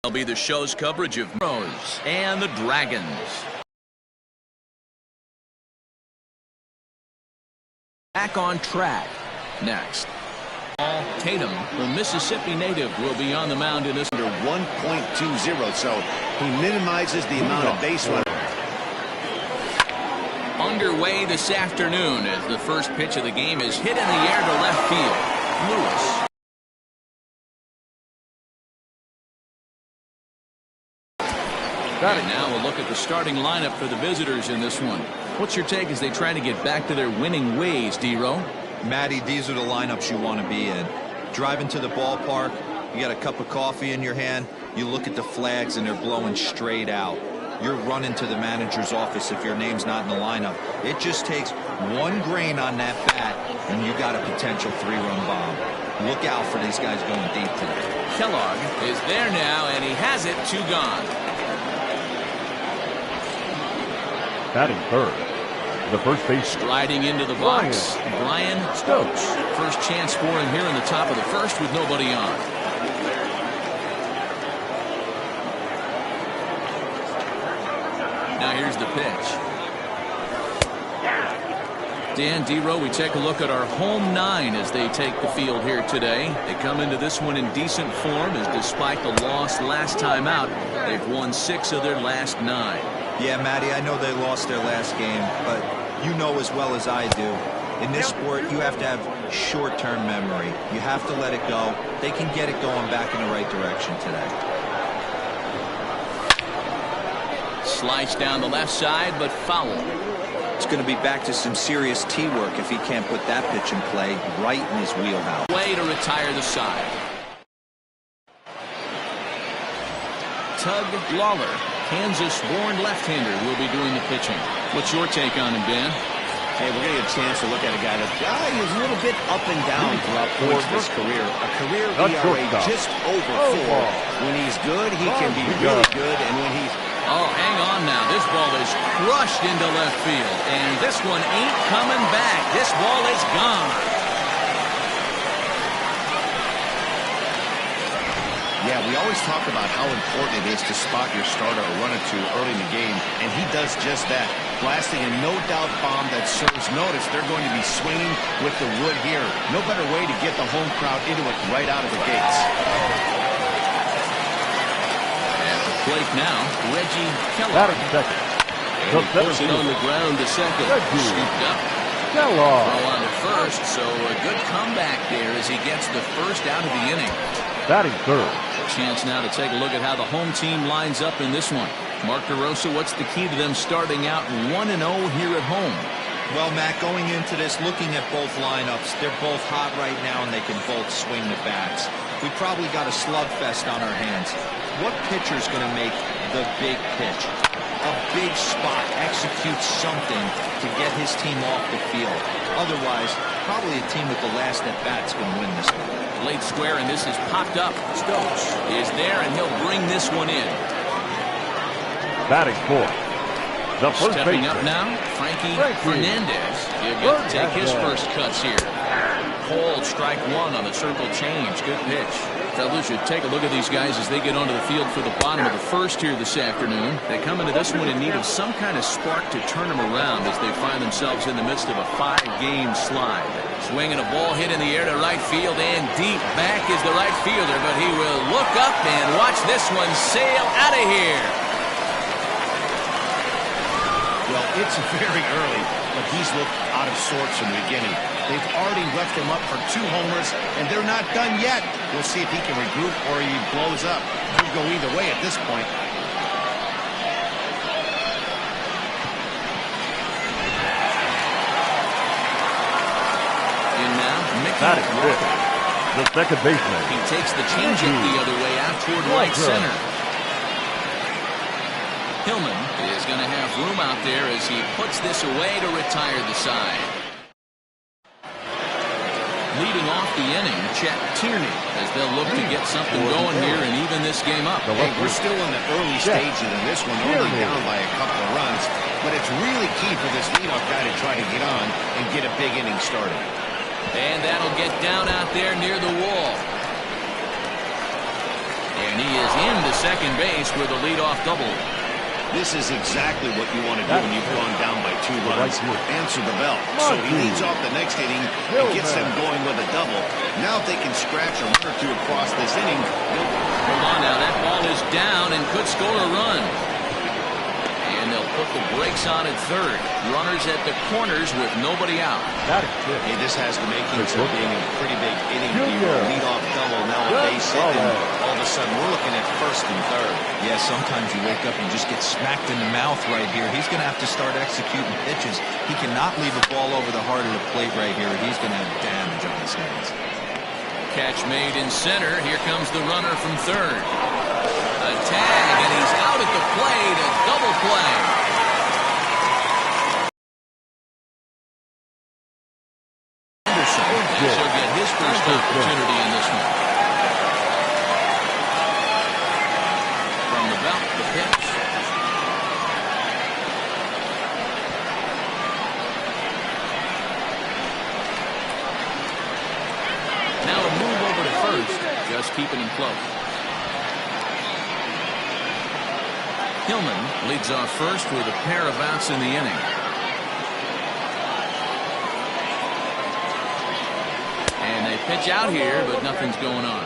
Will be the show's coverage of Rose and the Dragons. Back on track. Next, Tatum, the Mississippi native, will be on the mound in this. Under 1.20, so he minimizes the amount of base running. Underway this afternoon as the first pitch of the game is hit in the air to left field. Lewis. And now we'll look at the starting lineup for the visitors in this one. What's your take as they try to get back to their winning ways, D-Row? Matty, these are the lineups you want to be in. Driving to the ballpark, you got a cup of coffee in your hand, you look at the flags and they're blowing straight out. You're running to the manager's office if your name's not in the lineup. It just takes one grain on that bat and you got a potential 3-run bomb. Look out for these guys going deep today. Kellogg is there now and he has it, 2 gone. Batting third, the first base. Striding into the box, Brian Stokes. First chance for him here in the top of the first with nobody on. Now here's the pitch. Dan, D-Row, we take a look at our home 9 as they take the field here today. They come into this one in decent form as despite the loss last time out, they've won 6 of their last 9. Yeah, Matty, I know they lost their last game, but you know as well as I do, in this sport, you have to have short-term memory. You have to let it go. They can get it going back in the right direction today. Slice down the left side, but foul. It's going to be back to some serious tee work if he can't put that pitch in play right in his wheelhouse. Way to retire the side. Tug Lawler, Kansas-born left-hander, will be doing the pitching. What's your take on him, Dan? Hey, we're going to get a chance to look at a guy that is a little bit up and down throughout points of his career. A career ERA just over 4. When he's good, he can be really good, and when he's... Oh, hang on now. This ball is crushed into left field, and this one ain't coming back. This ball is gone. Yeah, we always talk about how important it is to spot your starter or run it to early in the game, and he does just that. Blasting a no-doubt bomb that serves notice. They're going to be swinging with the wood here. No better way to get the home crowd into it right out of the gates. At the plate now, Reggie Kellogg. Puts it on the ground to second. Scooped up. Kellogg. Throw on to first, so a good comeback there as he gets the first out of the inning. Batting third. Chance now to take a look at how the home team lines up in this one. Mark DeRosa, what's the key to them starting out 1-0 here at home? Well, Matt, going into this, looking at both lineups, they're both hot right now and they can both swing the bats. We probably got a slugfest on our hands. What pitcher's going to make the big pitch? A big spot, execute something to get his team off the field. Otherwise, probably a team with the last at bat's going to win this one. Late square, and this is popped up. Stokes is there, and he'll bring this one in. Batting fourth, the first Stepping baseman. up now, Frankie Fernandez. He'll get to take his first cuts here. Cold strike 1 on the circle change. Good pitch. Fellas, should take a look at these guys as they get onto the field for the bottom of the first here this afternoon. They come into this one in need of some kind of spark to turn them around as they find themselves in the midst of a 5-game slide. Swinging a ball hit in the air to right field, and deep back is the right fielder, but he will look up and watch this one sail out of here. Well, it's very early, but he's looked out of sorts from the beginning. They've already left him up for 2 homers, and they're not done yet. We'll see if he can regroup or he blows up. Could go either way at this point. In now, Mickey That is Walker. it. The second baseman. He takes the changeup the other way out toward right center. Hillman is going to have room out there as he puts this away to retire the side. Leading off the inning, Chet Tierney, as they'll look to get something going here and even this game up. Hey, we're still in the early stages of this one, only down by a couple of runs, but it's really key for this leadoff guy to try to get on and get a big inning started. And that'll get down out there near the wall. And he is into second base with a leadoff double. This is exactly what you want to do when you've gone down by 2 runs. Answer the bell. So he leads off the next inning and gets them going with a double. Now if they can scratch a run or two across this inning. Hold on now. That ball is down and could score a run. And they'll put the brakes on at third. Runners at the corners with nobody out. Hey, this has the makings of being a pretty big inning here. Lead-off double, now a base hit, and all of a sudden we're looking at first and third. Yeah, sometimes you wake up and just get smacked in the mouth right here. He's going to have to start executing pitches. He cannot leave a ball over the heart of the plate right here. He's going to have damage on his hands. Catch made in center. Here comes the runner from third. A tag, and he's out at the plate. A double play. Anderson, and he'll get his first opportunity in this one. From the belt, the pitch. Now a move over to first, just keeping him close. Hillman leads off first with a pair of outs in the inning. And they pitch out here, but nothing's going on.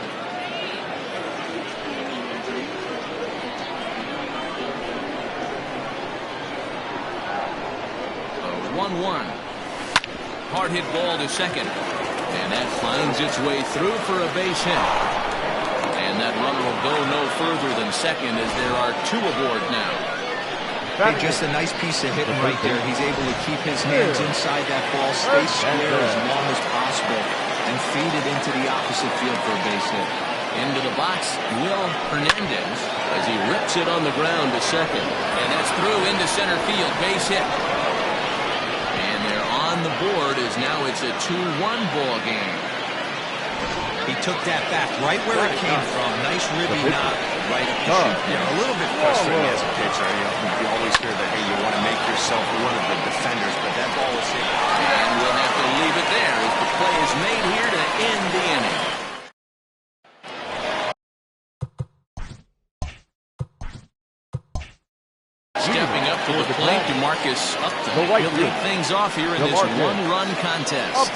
A 1-1. Hard hit ball to second. And that finds its way through for a base hit. And that runner will go no further than second as there are 2 aboard now. Hey, just a nice piece of hitting right there. He's able to keep his hands inside that ball, stay square as long as possible, and feed it into the opposite field for a base hit. Into the box, Will Hernandez, as he rips it on the ground to second. And that's through into center field, base hit. And they're on the board as now it's a 2-1 ball game. He took that back right where it came from. Nice ribby knock right up the shoot. Yeah, a little bit frustrating as a pitcher. You always hear that, hey, you want to make yourself one of the defenders, but that ball was hit. And we'll have to leave it there as the play is made here to end the inning. Stepping up to the plate, DeMarcus Upton. He'll lead things off here in this one-run contest.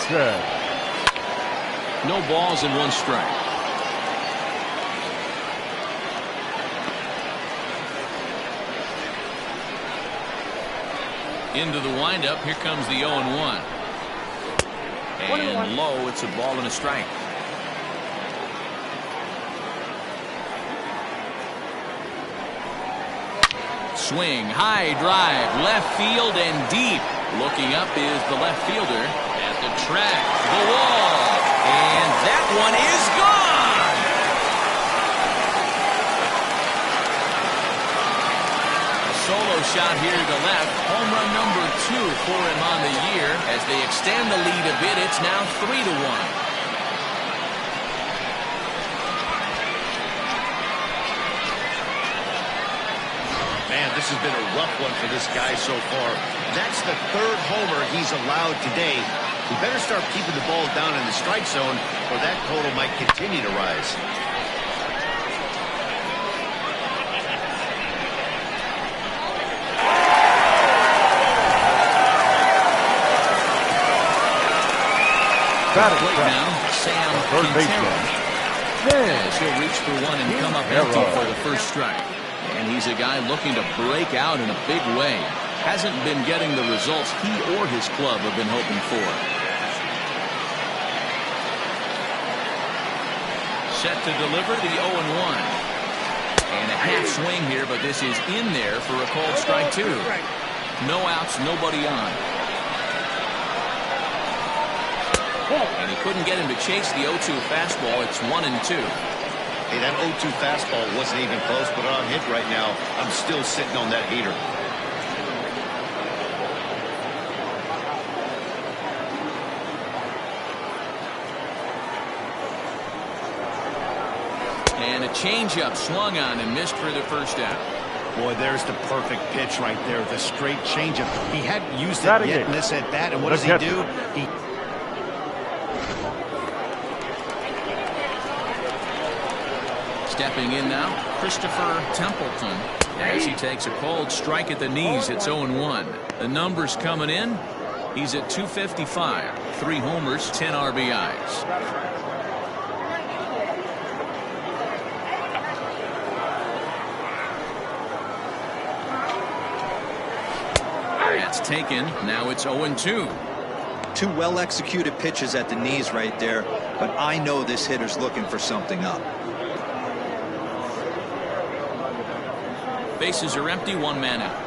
No balls and 1 strike. Into the windup. Here comes the 0-1. And low. It's a ball and a strike. Swing, high drive, left field and deep. Looking up is the left fielder at the track, the wall, and that one is gone. A solo shot here to the left, home run number 2 for him on the year. As they extend the lead a bit, it's now 3-1. Man, this has been a rough one for this guy so far. That's the 3rd homer he's allowed today. He better start keeping the ball down in the strike zone, or that total might continue to rise. Now, Sam Quintero. As he'll reach for one and come up empty for the first strike. And he's a guy looking to break out in a big way. Hasn't been getting the results he or his club have been hoping for. Set to deliver the 0-1. And a half swing here, but this is in there for a called strike 2. No outs, nobody on. And he couldn't get him to chase the 0-2 fastball. It's 1-2. Hey, that 0-2 fastball wasn't even close, but on hit right now, I'm still sitting on that heater. And a changeup swung on and missed for the first out. Boy, there's the perfect pitch right there, the straight changeup. He hadn't used it yet in this at-bat, and what does he do? He Stepping in now, Christopher Templeton. As he takes a cold strike at the knees, it's 0-1. The numbers coming in. He's at 255. 3 homers, 10 RBIs. That's taken. Now it's 0-2. 2 well-executed pitches at the knees right there, but I know this hitter's looking for something up. Bases are empty, 1 man out.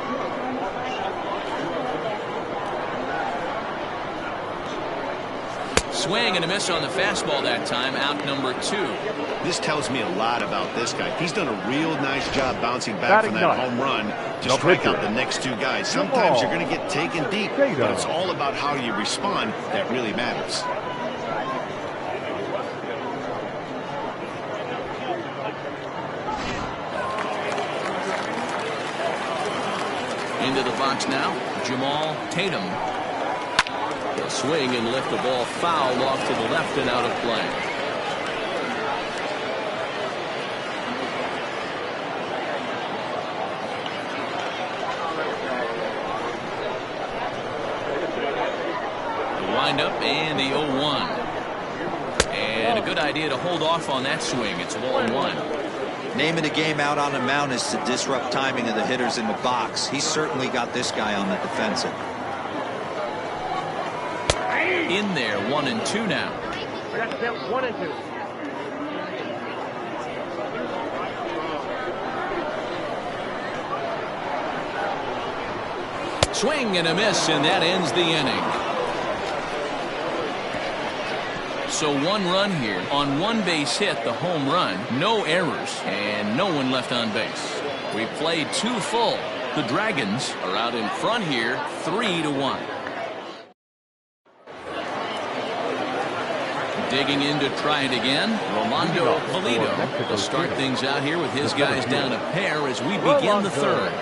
Swing and a miss on the fastball that time. Out number 2. This tells me a lot about this guy. He's done a real nice job bouncing back from that home run to strike out the next 2 guys. Sometimes you're going to get taken deep, but it's all about how you respond that really matters. Into the box now, Jamal Tatum. He'll swing and lift the ball foul off to the left and out of play. The windup and the 0-1. And a good idea to hold off on that swing. It's 1-1. Name of the game out on the mound is to disrupt timing of the hitters in the box. He's certainly got this guy on the defensive. In there, 1-2 now. 1-2. Swing and a miss, and that ends the inning. So 1 run here on 1 base hit, the home run, no errors, and no one left on base. We played 2 full. The Dragons are out in front here, 3-1. Digging in to try it again, Rolando Pulido will start things out here with his guys down a pair as we begin the 3rd.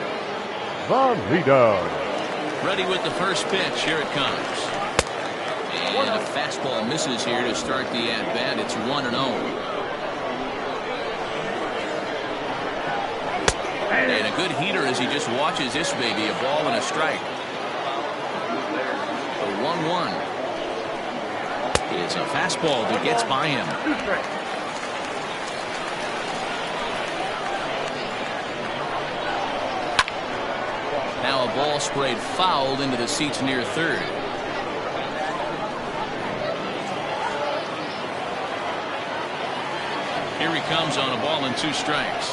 Ready with the first pitch. Here it comes. And a fastball misses here to start the at-bat. It's 1-0. And a good heater as he just watches this baby. A ball and a strike. The 1-1. It's a fastball that gets by him. Now a ball sprayed fouled into the seats near third. Here he comes on a ball and 2 strikes.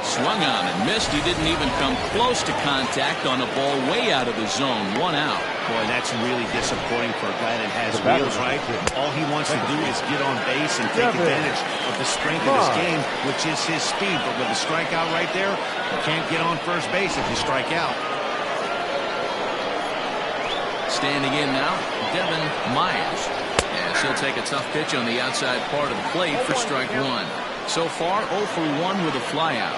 Swung on and missed. He didn't even come close to contact on a ball way out of the zone. 1 out. Boy, that's really disappointing for a guy that has wheels, right? All he wants to do is get on base and take advantage of the strength of his game, which is his speed. But with the strikeout right there, you can't get on first base if you strike out. Standing in now, Devin Myers. As he'll take a tough pitch on the outside part of the plate for strike 1. So far, 0 for 1 with a flyout.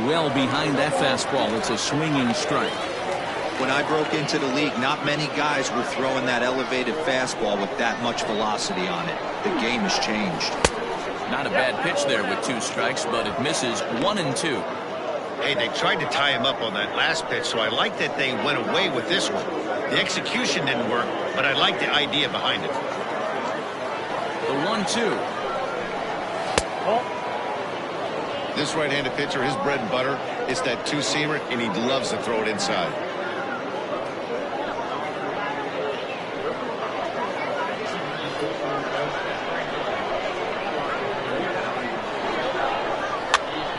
Well behind that fastball. It's a swinging strike. When I broke into the league, not many guys were throwing that elevated fastball with that much velocity on it. The game has changed. Not a bad pitch there with 2 strikes, but it misses. 1-2. Hey, they tried to tie him up on that last pitch, so I like that they went away with this one. The execution didn't work, but I like the idea behind it. The 1-2. This right-handed pitcher, his bread and butter is that 2-seamer, and he loves to throw it inside.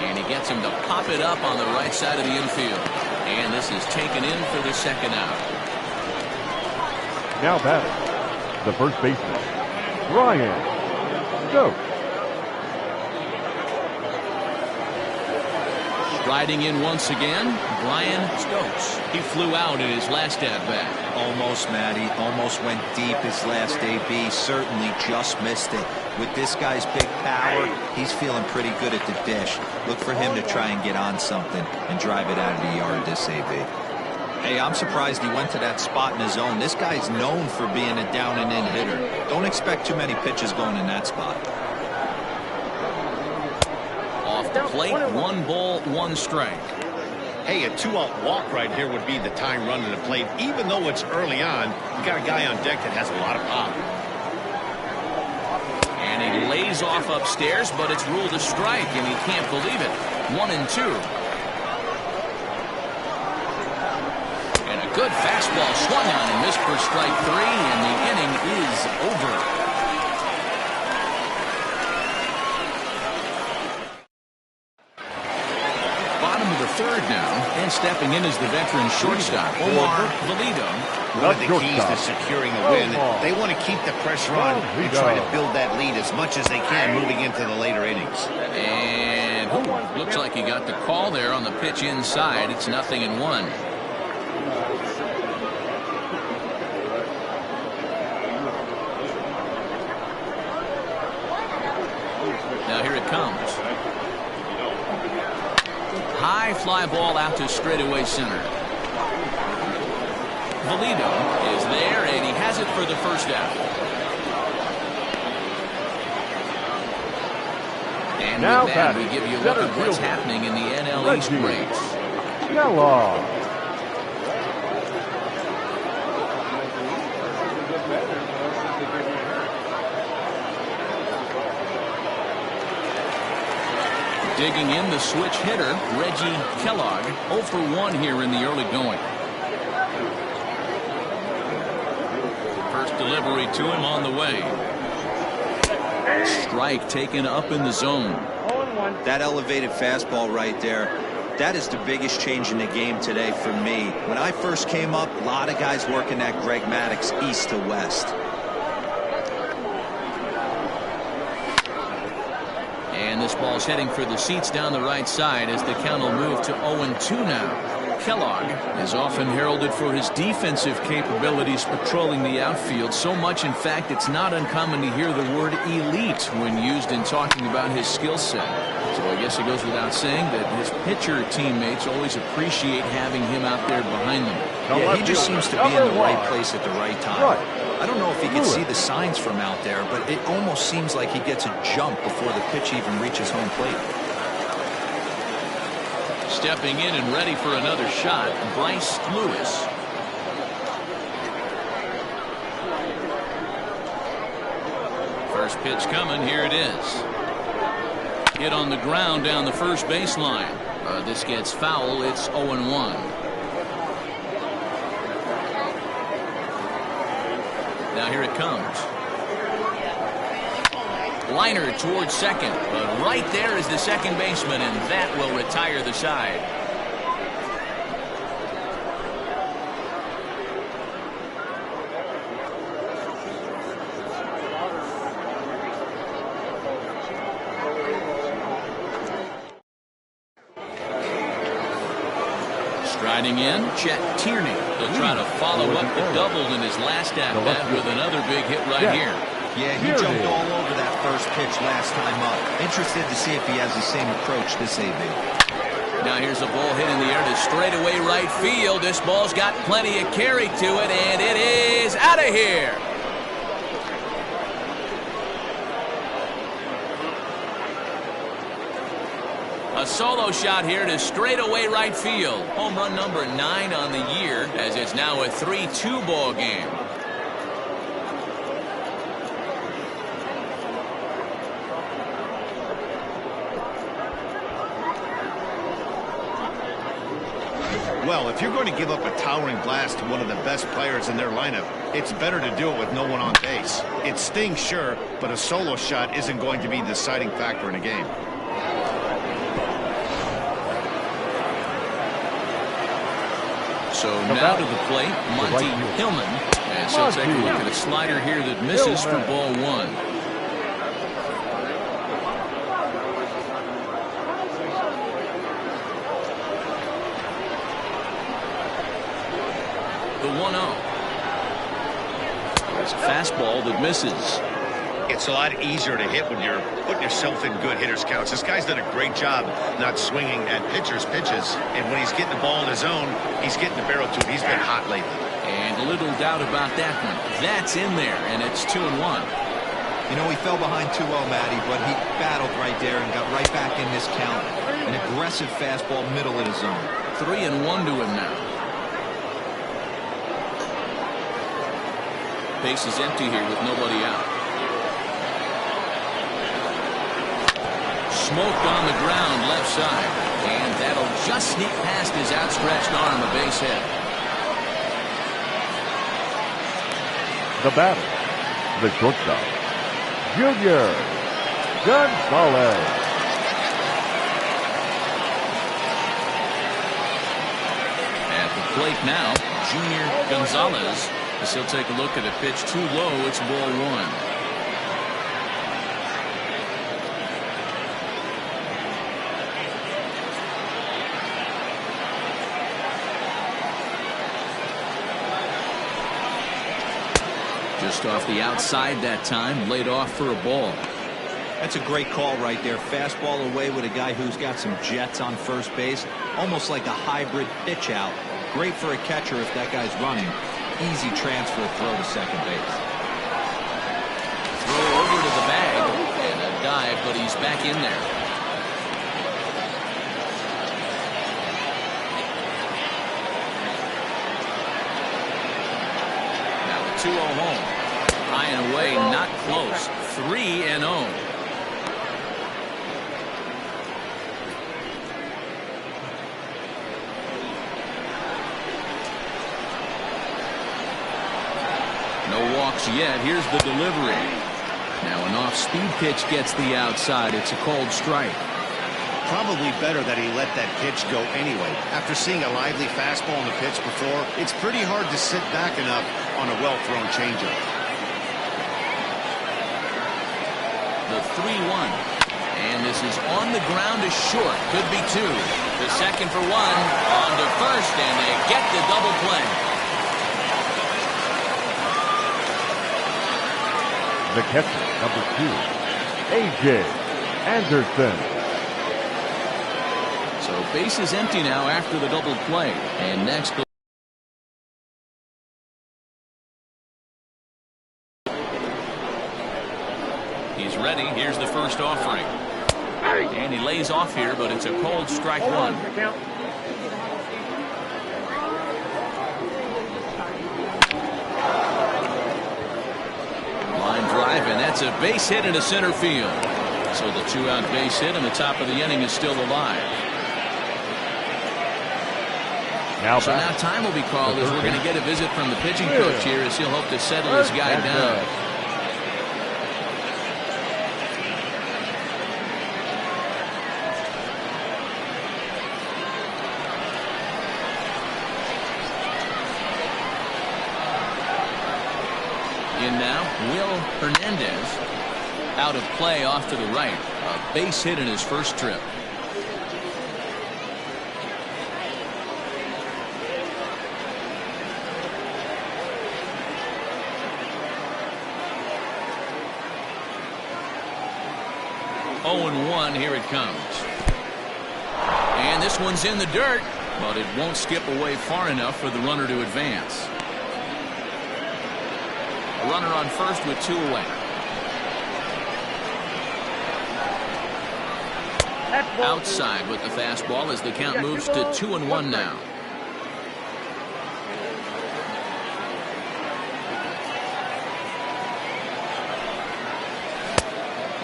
And he gets him to pop it up on the right side of the infield. And this is taken in for the 2nd out. Now batting, the first baseman, Ryan Stokes. Riding in once again, Brian Stokes. He flew out in his last at-bat. Almost, Matty. Almost went deep his last AB. Certainly just missed it. With this guy's big power, he's feeling pretty good at the dish. Look for him to try and get on something and drive it out of the yard this AB. Hey, I'm surprised he went to that spot in his zone. This guy's known for being a down-and-in hitter. Don't expect too many pitches going in that spot. Off the plate, 1 ball, 1 strike. Hey, a 2-out walk right here would be the time run to the plate. Even though it's early on, you got a guy on deck that has a lot of pop. And he lays off upstairs, but it's ruled a strike, and he can't believe it. 1-2. And a good fastball swung on and missed for strike 3, and the inning is over. Bottom of the 3rd now, and stepping in is the veteran shortstop, Omar Valido. One of the keys to securing a win, they want to keep the pressure on and try to build that lead as much as they can moving into the later innings. And looks like he got the call there on the pitch inside. It's 0-1. Now here it comes. High fly ball out to straightaway center. Valido is there, and he has it for the first out. And now with that, we give you a look at what's happening in the NL East race. Kellogg. Digging in, the switch hitter, Reggie Kellogg, 0 for 1 here in the early going. First delivery to him on the way. Strike taken up in the zone. That elevated fastball right there, that is the biggest change in the game today for me. When I first came up, a lot of guys working that Greg Maddux east to west. And this ball's heading for the seats down the right side as the count will move to 0-2 now. Kellogg is often heralded for his defensive capabilities patrolling the outfield. So much, in fact, it's not uncommon to hear the word elite when used in talking about his skill set. So I guess it goes without saying that his pitcher teammates always appreciate having him out there behind them. Yeah, he just seems to be in the right place at the right time. I don't know if he can see the signs from out there, but it almost seems like he gets a jump before the pitch even reaches home plate. Stepping in and ready for another shot, Bryce Lewis. First pitch coming, here it is. Hit on the ground down the first baseline. This gets foul, it's 0-1. Now here it comes. Liner towards second, but right there is the second baseman, and that will retire the side. Striding in, Chet Tierney. He'll try to follow up the double in his last at-bat with another big hit right here. Yeah, he jumped all over that first pitch last time up. Interested to see if he has the same approach this evening. Now here's a ball hit in the air to straightaway right field. This ball's got plenty of carry to it, and it is out of here. A solo shot here to straightaway right field. Home run number 9 on the year, as it's now a 3-2 ball game. Well, if you're going to give up a towering blast to one of the best players in their lineup, it's better to do it with no one on base. It stings, sure, but a solo shot isn't going to be the deciding factor in a game. So now to the plate, Monty Hillman. And so take a look at a slider here that misses for ball 1. The 1-0. It's a fastball that misses. It's a lot easier to hit when you're putting yourself in good hitters counts. This guy's done a great job not swinging at pitchers' pitches. And when he's getting the ball in his zone, he's getting the barrel to it. He's been hot lately. And little doubt about that one. That's in there, and it's 2-1. You know, he fell behind 2-0, Matty, but he battled right there and got right back in this count. An aggressive fastball middle of the zone. 3-1 to him now. Base is empty here with nobody out. Smoke on the ground left side, and that'll just sneak past his outstretched arm, a base hit. The batter, the shortstop, Junior Gonzalez. At the plate now, Junior Gonzalez. As he'll take a look at a pitch too low. It's ball one. Just off the outside that time, laid off for a ball. That's a great call right there. Fastball away with a guy who's got some jets on first base. Almost like a hybrid pitch out. Great for a catcher if that guy's running. Easy transfer throw to second base. Throw over to the bag and a dive, but he's back in there. Now the 2-0 home. High and away, not close. 3-0. No walks yet. Here's the delivery. Now an off-speed pitch gets the outside. It's a cold strike. Probably better that he let that pitch go anyway. After seeing a lively fastball in the pitch before, it's pretty hard to sit back enough on a well-thrown changeup. The 3-1. And this is on the ground to short. Could be two. The second for one. On to first, and they get the double play. The catcher, number 2, A.J. Anderson. So base is empty now after the double play. And next, he's ready. Here's the first offering. And he lays off here, but it's a cold strike one. Line drive, and that's a base hit into center field. So the 2-out base hit in the top of the inning is still alive. So now time will be called as we're going to get a visit from the pitching coach here as he'll hope to settle his guy down. In now, Will Hernandez. Out of play off to the right. A base hit in his first trip. Oh, 0-1, here it comes. And this one's in the dirt, but it won't skip away far enough for the runner to advance. A runner on first with 2 away. Outside with the fastball as the count moves to 2-1 now.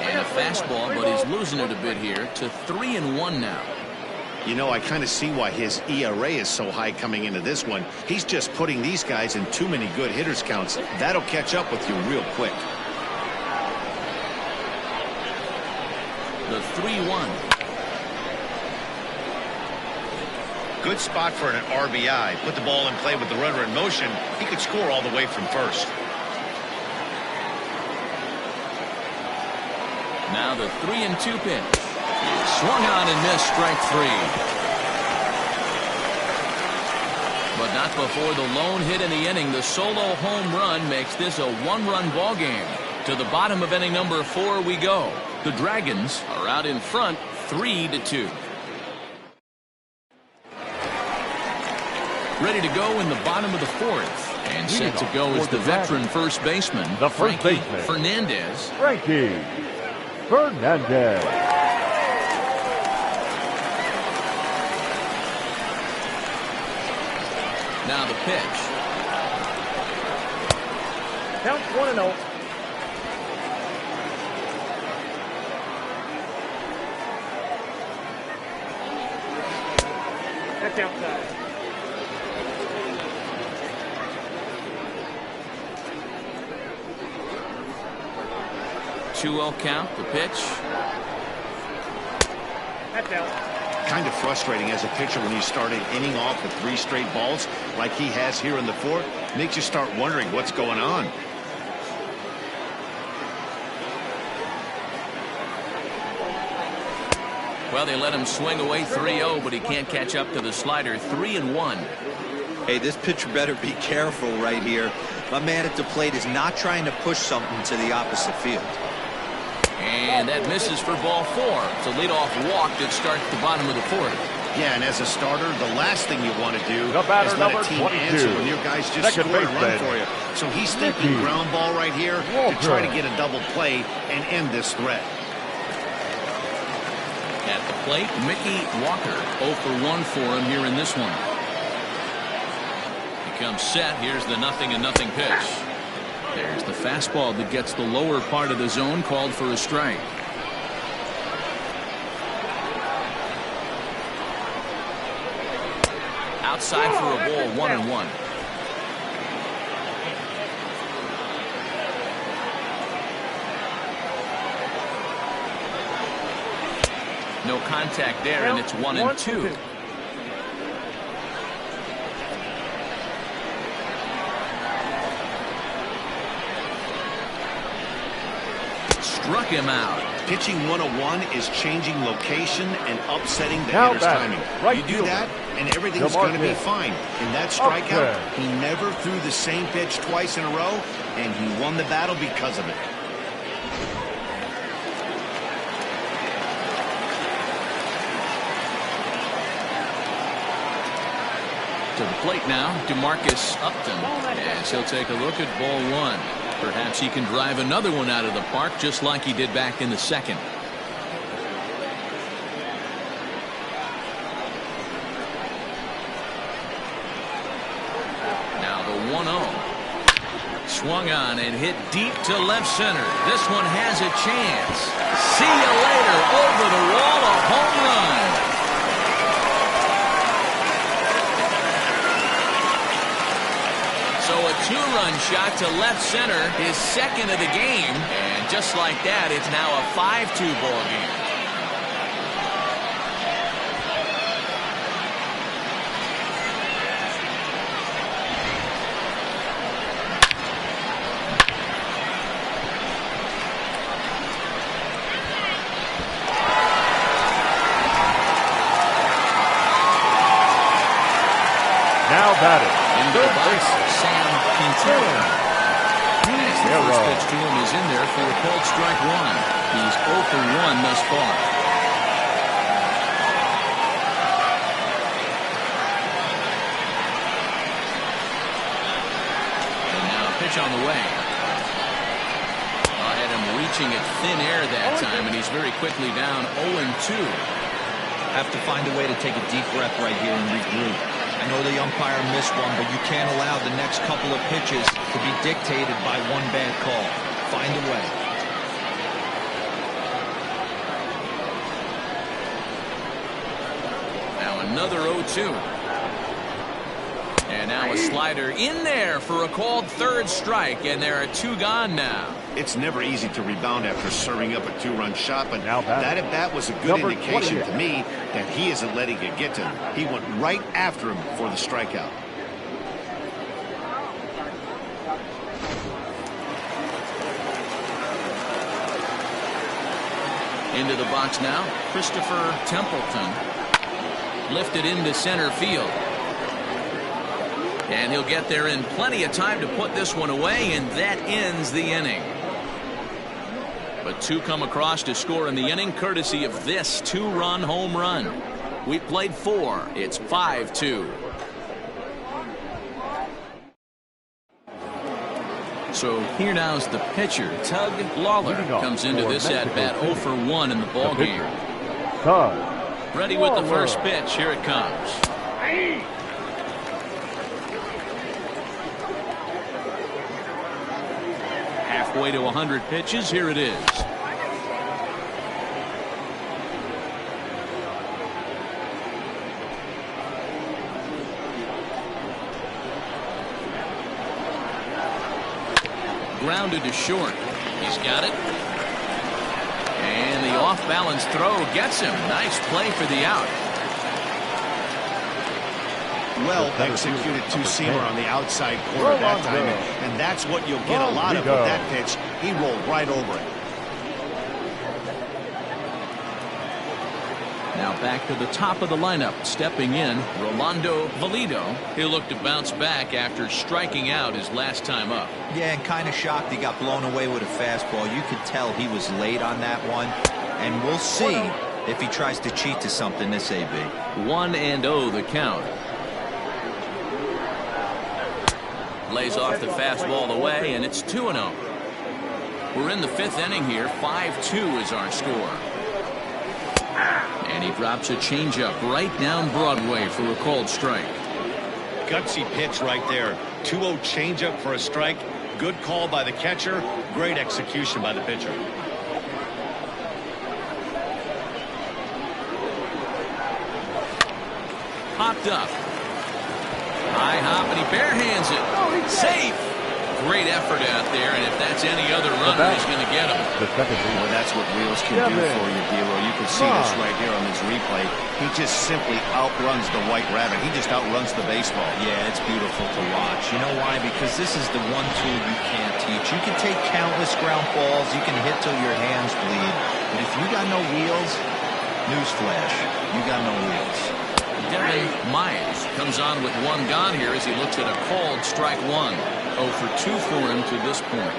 And a fastball, but he's losing it a bit here to 3-1 now. You know, I kind of see why his ERA is so high coming into this one. He's just putting these guys in too many good hitters counts. That'll catch up with you real quick. The 3-1. Good spot for an RBI. Put the ball in play with the runner in motion. He could score all the way from first. Now the 3-2 pitch. Swung on and missed, strike 3. But not before the lone hit in the inning. The solo home run makes this a 1-run ball game. To the bottom of inning number 4 we go. The Dragons are out in front 3-2. Ready to go in the bottom of the 4th. And set to go is the veteran first baseman, Frankie Fernandez. Frankie Fernandez. Now the pitch. Count 1-0. That's outside. 2-0 count, the pitch. That's out. Kind of frustrating as a pitcher when you start an inning off with 3 straight balls like he has here in the 4th. Makes you start wondering what's going on. Well, they let him swing away 3-0, but he can't catch up to the slider. 3-1. Hey, this pitcher better be careful right here. My man at the plate is not trying to push something to the opposite field. And that misses for ball 4. It's a leadoff walk that starts the bottom of the 4th. Yeah, and as a starter, the last thing you want to do The batter, is let a number team 22. answer when your guys just Second scored a run baseman, for you. So he's thinking Mercury. ground ball right here to try to get a double play and end this threat. At the plate, Mickey Walker 0 for 1 for him here in this one. He comes set. Here's the 0-0 pitch. There's the fastball that gets the lower part of the zone, called for a strike. Outside for a ball, 1-1. No contact there, and it's 1-2. Struck him out. Pitching 101 is changing location and upsetting the Now hitter's batter, timing. right You do fielder, that, and everything's going to be DeMarcus. fine. In that strikeout, Upset. he never threw the same pitch twice in a row, and he won the battle because of it. To the plate now, DeMarcus Upton, as he'll take a look at ball 1. Perhaps he can drive another one out of the park, just like he did back in the 2nd. Now the 1-0. Swung on and hit deep to left center. This one has a chance. See you later. Over the wall, a home run. So a 2-run shot to left center, his 2nd of the game. And just like that, it's now a 5-2 ball game. Now batting. Into the box, Sam Quintero. As the Quintero. first pitch to him is in there for a called strike 1. He's 0 for 1 thus far. And now a pitch on the way. I had him reaching at thin air that time, and he's very quickly down 0-2. Have to find a way to take a deep breath right here and regroup. I know the umpire missed one, but you can't allow the next couple of pitches to be dictated by one bad call. Find a way. Now another 0-2. And now a slider in there for a called 3rd strike, and there are 2 gone now. It's never easy to rebound after serving up a 2-run shot, but Now batting. that at-bat was a good Number indication 28. to me that he isn't letting it get to him. He went right after him for the strikeout. Into the box now, Christopher Templeton. Lifted into center field. And he'll get there in plenty of time to put this one away, and that ends the inning. But 2 come across to score in the inning, courtesy of this 2-run home run. We played 4. It's 5-2. So here now's the pitcher. Tug Lawler comes into this at-bat 0 for 1 in the ball game. Ready with the first pitch. Here it comes. Halfway to 100 pitches. Here it is. Grounded to short. He's got it. And the off-balance throw gets him. Nice play for the out. Well executed two-seamer on the outside corner that time. And that's what you'll get a lot of with that pitch. He rolled right over it. Now back to the top of the lineup. Stepping in, Rolando Valido. He'll look to bounce back after striking out his last time up. Yeah, and kind of shocked he got blown away with a fastball. You could tell he was late on that one. And we'll see if he tries to cheat to something this AB. 1-0 the count. Lays off the fastball away, and it's 2-0. We're in the 5th inning here. 5-2 is our score. And he drops a changeup right down Broadway for a called strike. Gutsy pitch right there. 2-0 changeup for a strike. Good call by the catcher. Great execution by the pitcher. Popped up. High hop, and he barehands it. Safe. Great effort out there, and if that's any other runner, he's going to get him. Well, that's what wheels can do for you, D'Lo. You can see this right here on this replay. He just simply outruns the White Rabbit. He just outruns the baseball. Yeah, it's beautiful to watch. You know why? Because this is the one tool you can't teach. You can take countless ground balls. You can hit till your hands bleed. But if you got no wheels, newsflash, you got no wheels. Devin Myers comes on with 1 gone here as he looks at a called strike 1. 0 for 2 for him to this point.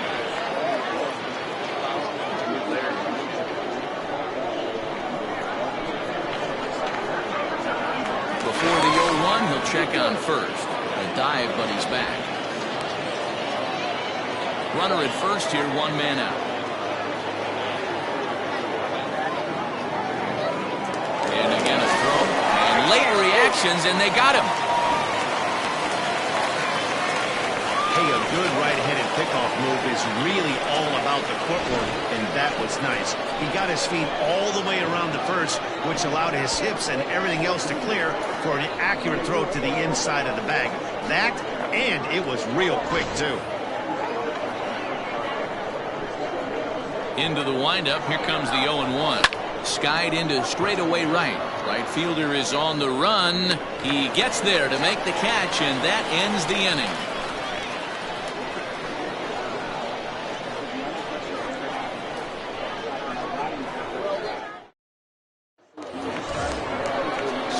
Before the 0-1, he'll check on first. A dive, but he's back. Runner at first here, 1 man out. And again a throw. And late reactions, and they got him. Hey, a good right-handed pickoff move is really all about the footwork, and that was nice. He got his feet all the way around the first, which allowed his hips and everything else to clear for an accurate throw to the inside of the bag. That, and it was real quick, too. Into the windup, here comes the 0-1. Skied into straightaway right. Right fielder is on the run. He gets there to make the catch, and that ends the inning.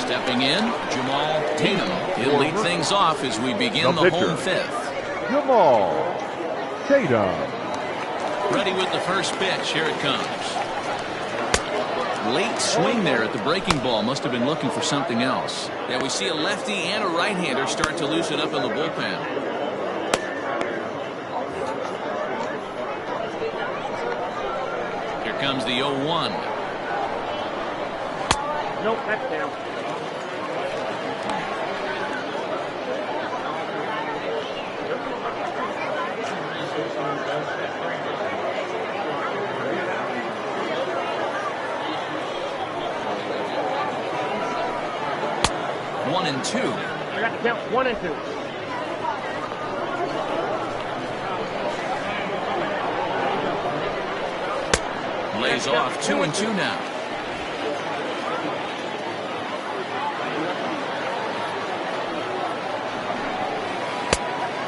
Stepping in, Jamal Tatum. He'll lead things off as we begin the home 5th. Jamal Tatum. Ready with the first pitch. Here it comes. Late swing there at the breaking ball. Must have been looking for something else. Yeah, we see a lefty and a right-hander start to loosen up in the bullpen. Here comes the 0-1. Nope, that's down. One and two. I got to count 1 and 2. Lays off 2 and 2 now.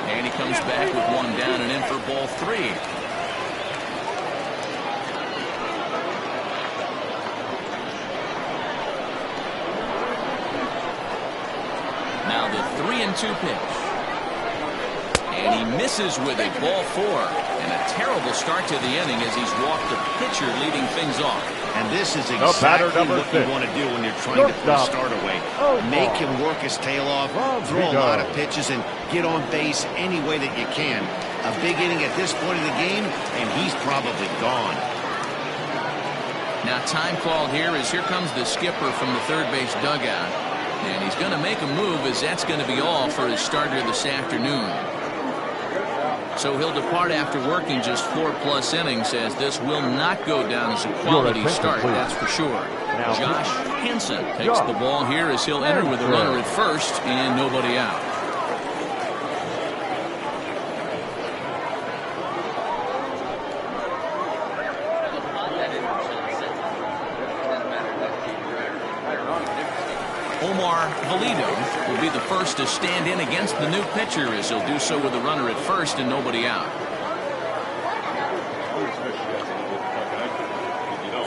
And he comes back with 1 down and in for ball 3. Now the 3-2 pitch. And he He misses with it, ball 4. And a terrible start to the inning as he's walked the pitcher leading things off. And this is exactly what you want to do when you're trying to put a start away. Make him work his tail off, throw a lot of pitches, and get on base any way that you can. A big inning at this point of the game, and he's probably gone. Now time called here as here comes the skipper from the third base dugout. And he's going to make a move as that's going to be all for his starter this afternoon. So he'll depart after working just 4+ innings, as this will not go down as a quality start, that's for sure. Josh Henson takes the ball here as he'll enter with a runner at first and nobody out. Valido will be the first to stand in against the new pitcher, as he'll do so with a runner at first and nobody out.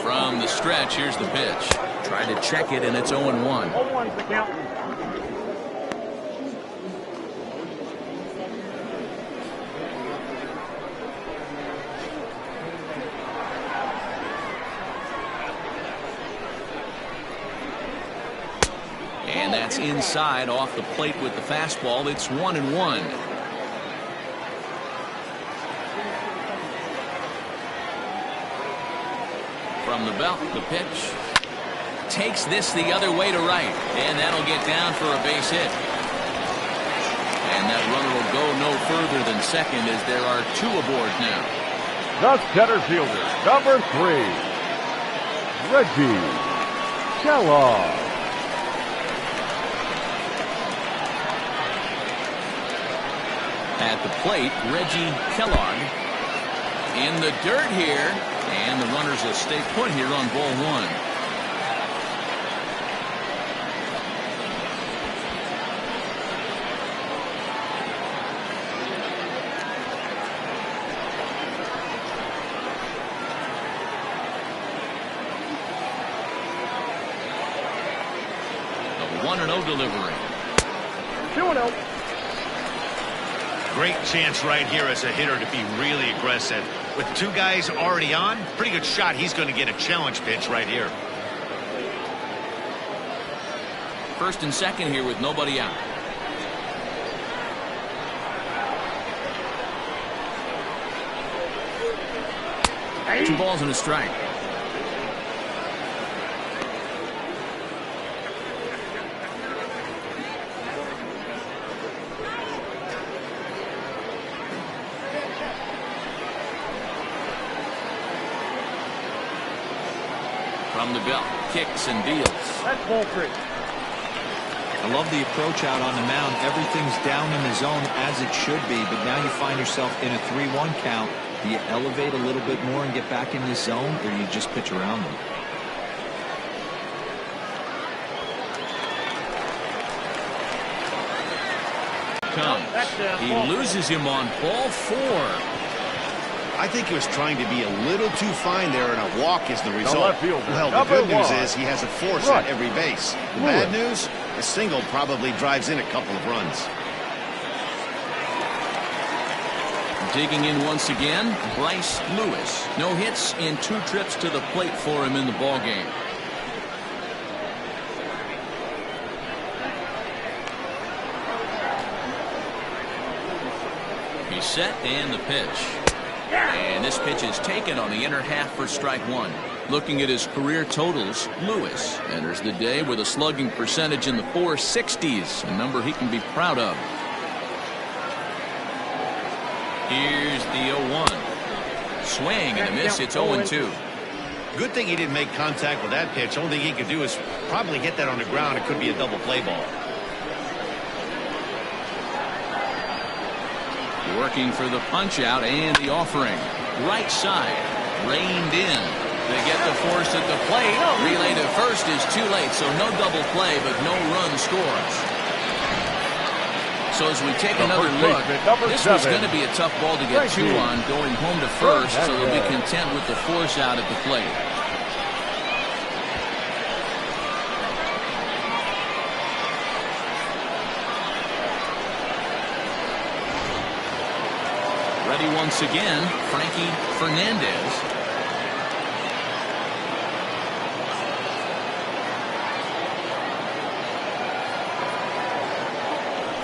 From the stretch, here's the pitch. Tried to check it, and it's 0-1. 0-1's the count. And that's inside off the plate with the fastball. It's 1-1. From the belt, the pitch. Takes this the other way to right. And that'll get down for a base hit. And that runner will go no further than second, as there are 2 aboard now. The center fielder, number 3, Reggie Kellogg. At the plate, Reggie Kellogg in the dirt here, and the runners will stay put here on ball 1. A 1-0 delivery. 2-0. Great chance right here as a hitter to be really aggressive. With 2 guys already on, pretty good shot. He's going to get a challenge pitch right here. First and second here with nobody out. Hey. 2 balls and a strike. From the belt, kicks and deals. That's ball 3. I love the approach out on the mound. Everything's down in the zone as it should be, but now you find yourself in a 3-1 count. Do you elevate a little bit more and get back in this zone, or do you just pitch around them? He loses him on ball 4. I think he was trying to be a little too fine there, and a walk is the result. left fielder, Well, the number good news 1, is he has a force at every base. The bad news, a single probably drives in a couple of runs. Digging in once again, Bryce Lewis. No hits in 2 trips to the plate for him in the ballgame. He's set, and the pitch. And this pitch is taken on the inner half for strike 1. Looking at his career totals, Lewis enters the day with a slugging percentage in the 460s, a number he can be proud of. Here's the 0-1. Swing and a miss. It's 0-2. Good thing he didn't make contact with that pitch. Only thing he could do is probably hit that on the ground. It could be a double play ball. Working for the punch out and the offering. Right side. Reined in. They get the force at the plate. Relay to first is too late, so no double play, but no run scores. So as we take another look, this was going to be a tough ball to get 2 on, going home to first, so they'll be content with the force out at the plate. Ready once again, Frankie Fernandez.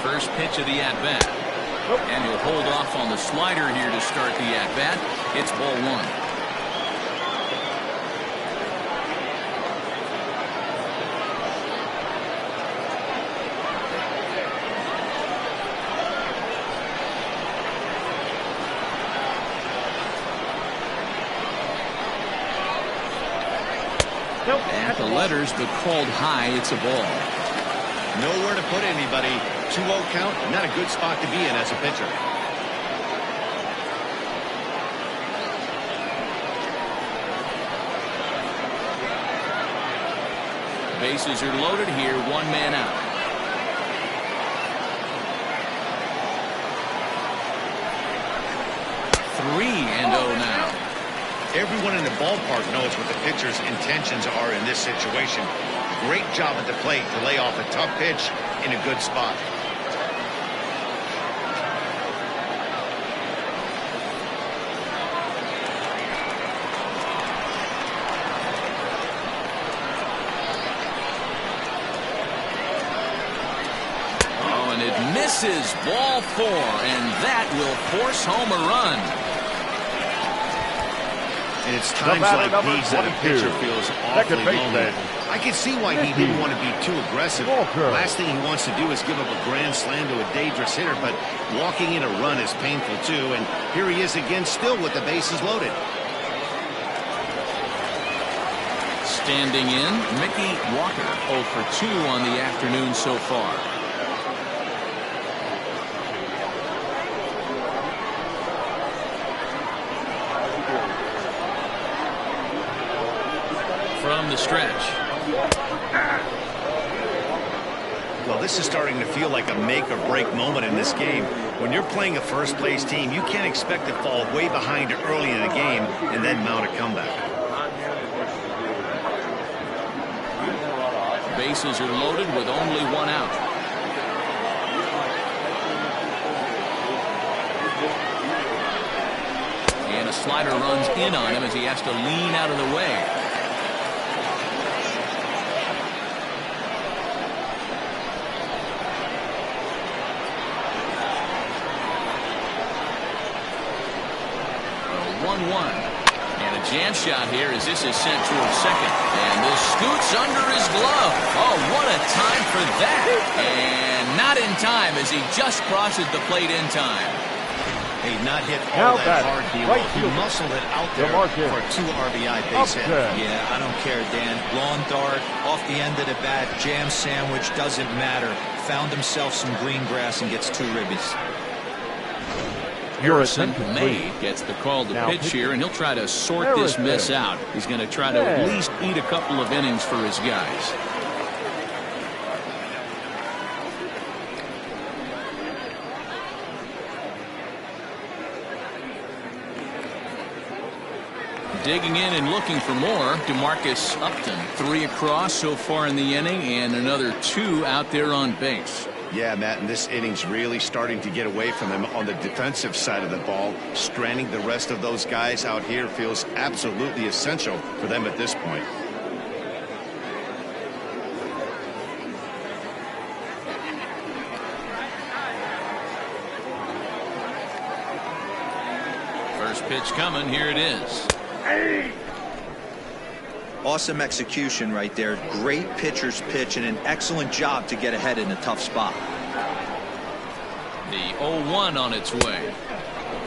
First pitch of the at-bat. And he'll hold off on the slider here to start the at-bat. It's ball one. At the letters, but called high. It's a ball. Nowhere to put anybody. 2-0 count, not a good spot to be in as a pitcher. Bases are loaded here, one man out. Three and 0 now. Everyone in the ballpark knows what the pitcher's intentions are in this situation. Great job at the plate to lay off a tough pitch in a good spot. Oh, and it misses. Ball 4, and that will force home a run. And it's times like these that a pitcher feels awfully lonely. I can see why he didn't want to be too aggressive. Last thing he wants to do is give up a grand slam to a dangerous hitter, but walking in a run is painful too. And here he is again, still with the bases loaded. Standing in, Mickey Walker, 0 for 2 on the afternoon so far. From the stretch. Well, this is starting to feel like a make-or-break moment in this game. When you're playing a first-place team, you can't expect to fall way behind early in the game and then mount a comeback. Bases are loaded with only one out. And a slider runs in on him as he has to lean out of the way. And a jam shot here as this is sent towards second. And this scoots under his glove. Oh, what a time for that. And not in time as he just crosses the plate in time. Hey, not hit all that hard, he muscled it out there for a 2 RBI base hit. Yeah, I don't care, Dan. Lawn dart, off the end of the bat, jam sandwich, doesn't matter. Found himself some green grass and gets 2 ribbies. Harrison May gets the call to pitch here, and he'll try to sort this miss out. He's going to try to at least eat a couple of innings for his guys. Digging in and looking for more, DeMarcus Upton. 3 across so far in the inning, and another 2 out there on base. Yeah, Matt, and this inning's really starting to get away from them on the defensive side of the ball. Stranding the rest of those guys out here feels absolutely essential for them at this point. First pitch coming. Here it is. Awesome execution right there. Great pitcher's pitch and an excellent job to get ahead in a tough spot. The 0-1 on its way.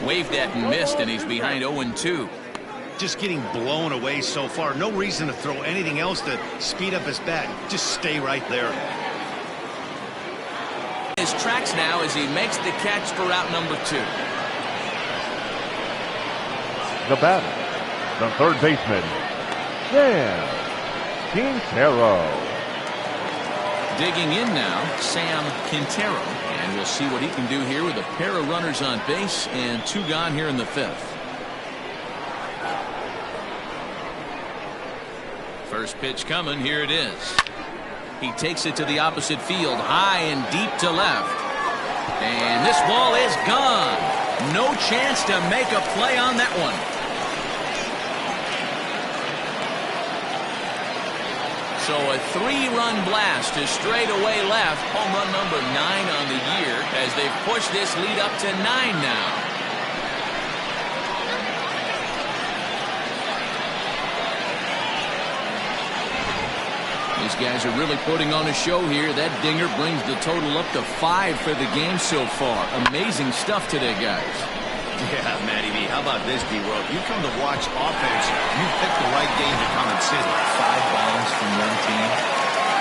Waved at and missed, and he's behind 0-2. Just getting blown away so far. No reason to throw anything else to speed up his bat. Just stay right there. His tracks now as he makes the catch for out number 2. The batter, the third baseman, Sam Quintero. Digging in now, Sam Quintero. And we'll see what he can do here with a pair of runners on base and 2 gone here in the 5th. First pitch coming. Here it is. He takes it to the opposite field, high and deep to left. And this ball is gone. No no chance to make a play on that one. So a 3-run blast to straightaway left. Home run number 9 on the year as they've pushed this lead up to 9 now. These guys are really putting on a show here. That dinger brings the total up to 5 for the game so far. Amazing stuff today, guys. Yeah, Matty B. How about this, D-World? You come to watch offense, you pick the right game to come and sit. 5 bombs from one team.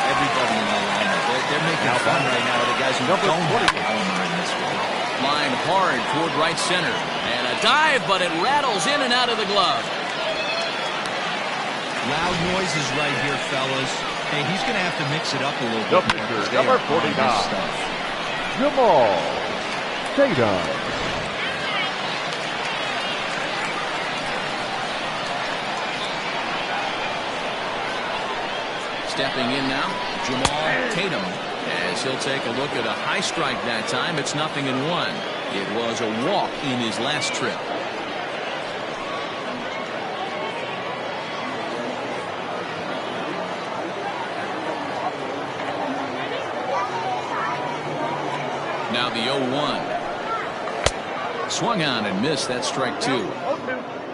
Everybody in the lineup. They're making fun right now of the guys who don't have a homer in this one. Line hard toward right center. And a dive, but it rattles in and out of the glove. Loud noises right here, fellas. Hey, he's going to have to mix it up a little The bit more. pitcher, number 49, Jamal Tatum. Stepping in now, Jamal Tatum, as he'll take a look at a high strike that time. It's 0-1. It was a walk in his last trip. Now the 0-1. Swung on and missed. That strike 2.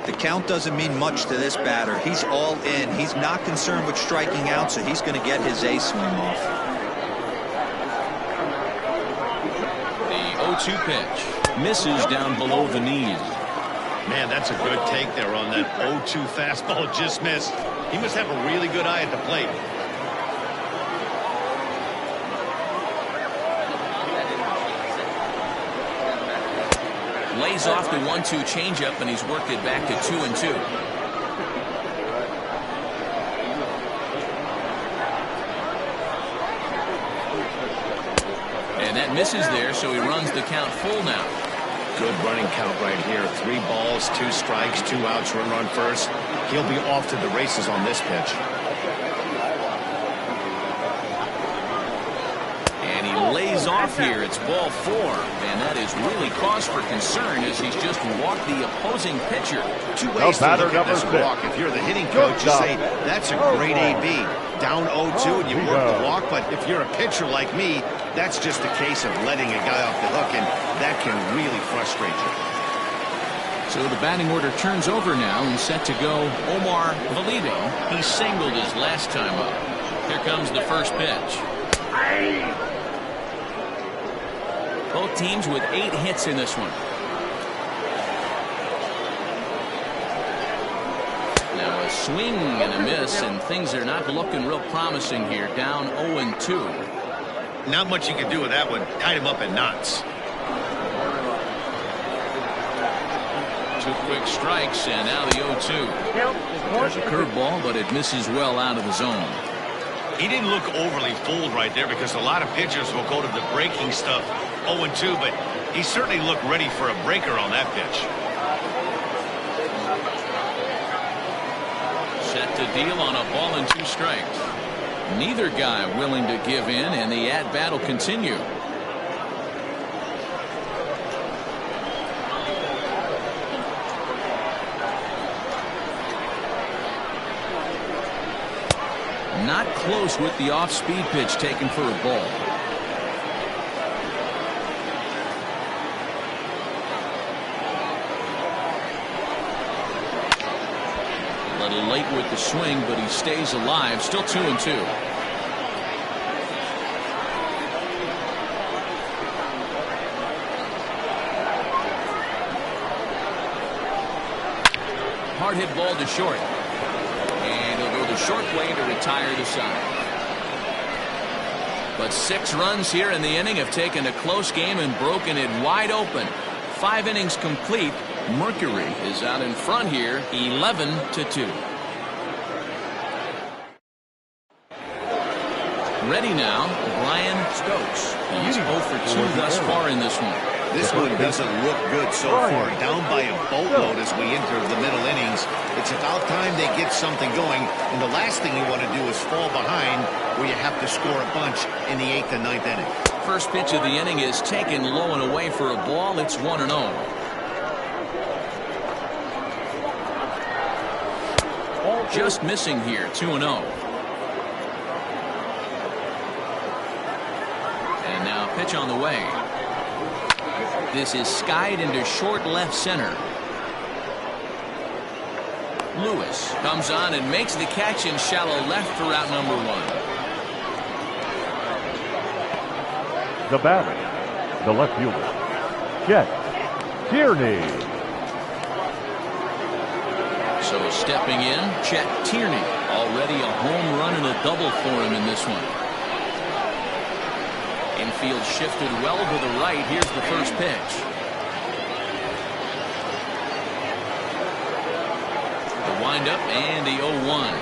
The count doesn't mean much to this batter. He's all in. He's not concerned with striking out, so he's going to get his A swing off. The 0-2 pitch misses down below the knees. Man, that's a good take there on that 0-2 fastball. Just missed. He must have a really good eye at the plate. Lays off the 1-2 changeup, and he's worked it back to 2-2. And that misses there, so he runs the count full now. Good running count right here. 3 balls, 2 strikes, 2 outs, run first. He'll be off to the races on this pitch. And he lays off here. It's ball 4. And that is really cause for concern as he's just walked the opposing pitcher. 2 ways to look at this 6. walk. If you're the hitting coach, you say, that's a great AB. Down 0-2 and you work the walk. But if you're a pitcher like me, that's just a case of letting a guy off the hook, and that can really frustrate you. So the batting order turns over now and set to go Omar Valido. He singled his last time up. Here comes the first pitch. Both teams with 8 hits in this one. Now a swing and a miss, and things are not looking real promising here. Down 0-2. Not much you can do with that one. Tied him up in knots. 2 quick strikes, and now the 0-2. There's a curveball, but it misses well out of the zone. He didn't look overly fooled right there because a lot of pitchers will go to the breaking stuff 0-2, but he certainly looked ready for a breaker on that pitch. Set to deal on a ball and 2 strikes. Neither guy willing to give in, and the at-bat will continue. Not close with the off-speed pitch taken for a ball. A little late with the swing, but he stays alive. Still 2-2. Hard hit ball to short. And he'll go the short way to retire the side. But 6 runs here in the inning have taken a close game and broken it wide open. 5 innings complete. Mercury is out in front here, 11-2. Ready now, Brian Stokes. He's 0 for 2 thus far in this one. This one doesn't look good so far. Down by a boatload as we enter the middle innings. It's about time they get something going. And the last thing you want to do is fall behind where you have to score a bunch in the 8th and 9th inning. First pitch of the inning is taken low and away for a ball. It's 1-0. Just missing here, 2-0. And now pitch on the way. This is skied into short left center. Lewis comes on and makes the catch in shallow left for out number 1. The batter, the left fielder, Chet Tierney. So stepping in, Chet Tierney. Already a home run and a double for him in this one. Infield shifted well to the right. Here's the first pitch. The windup and the 0-1.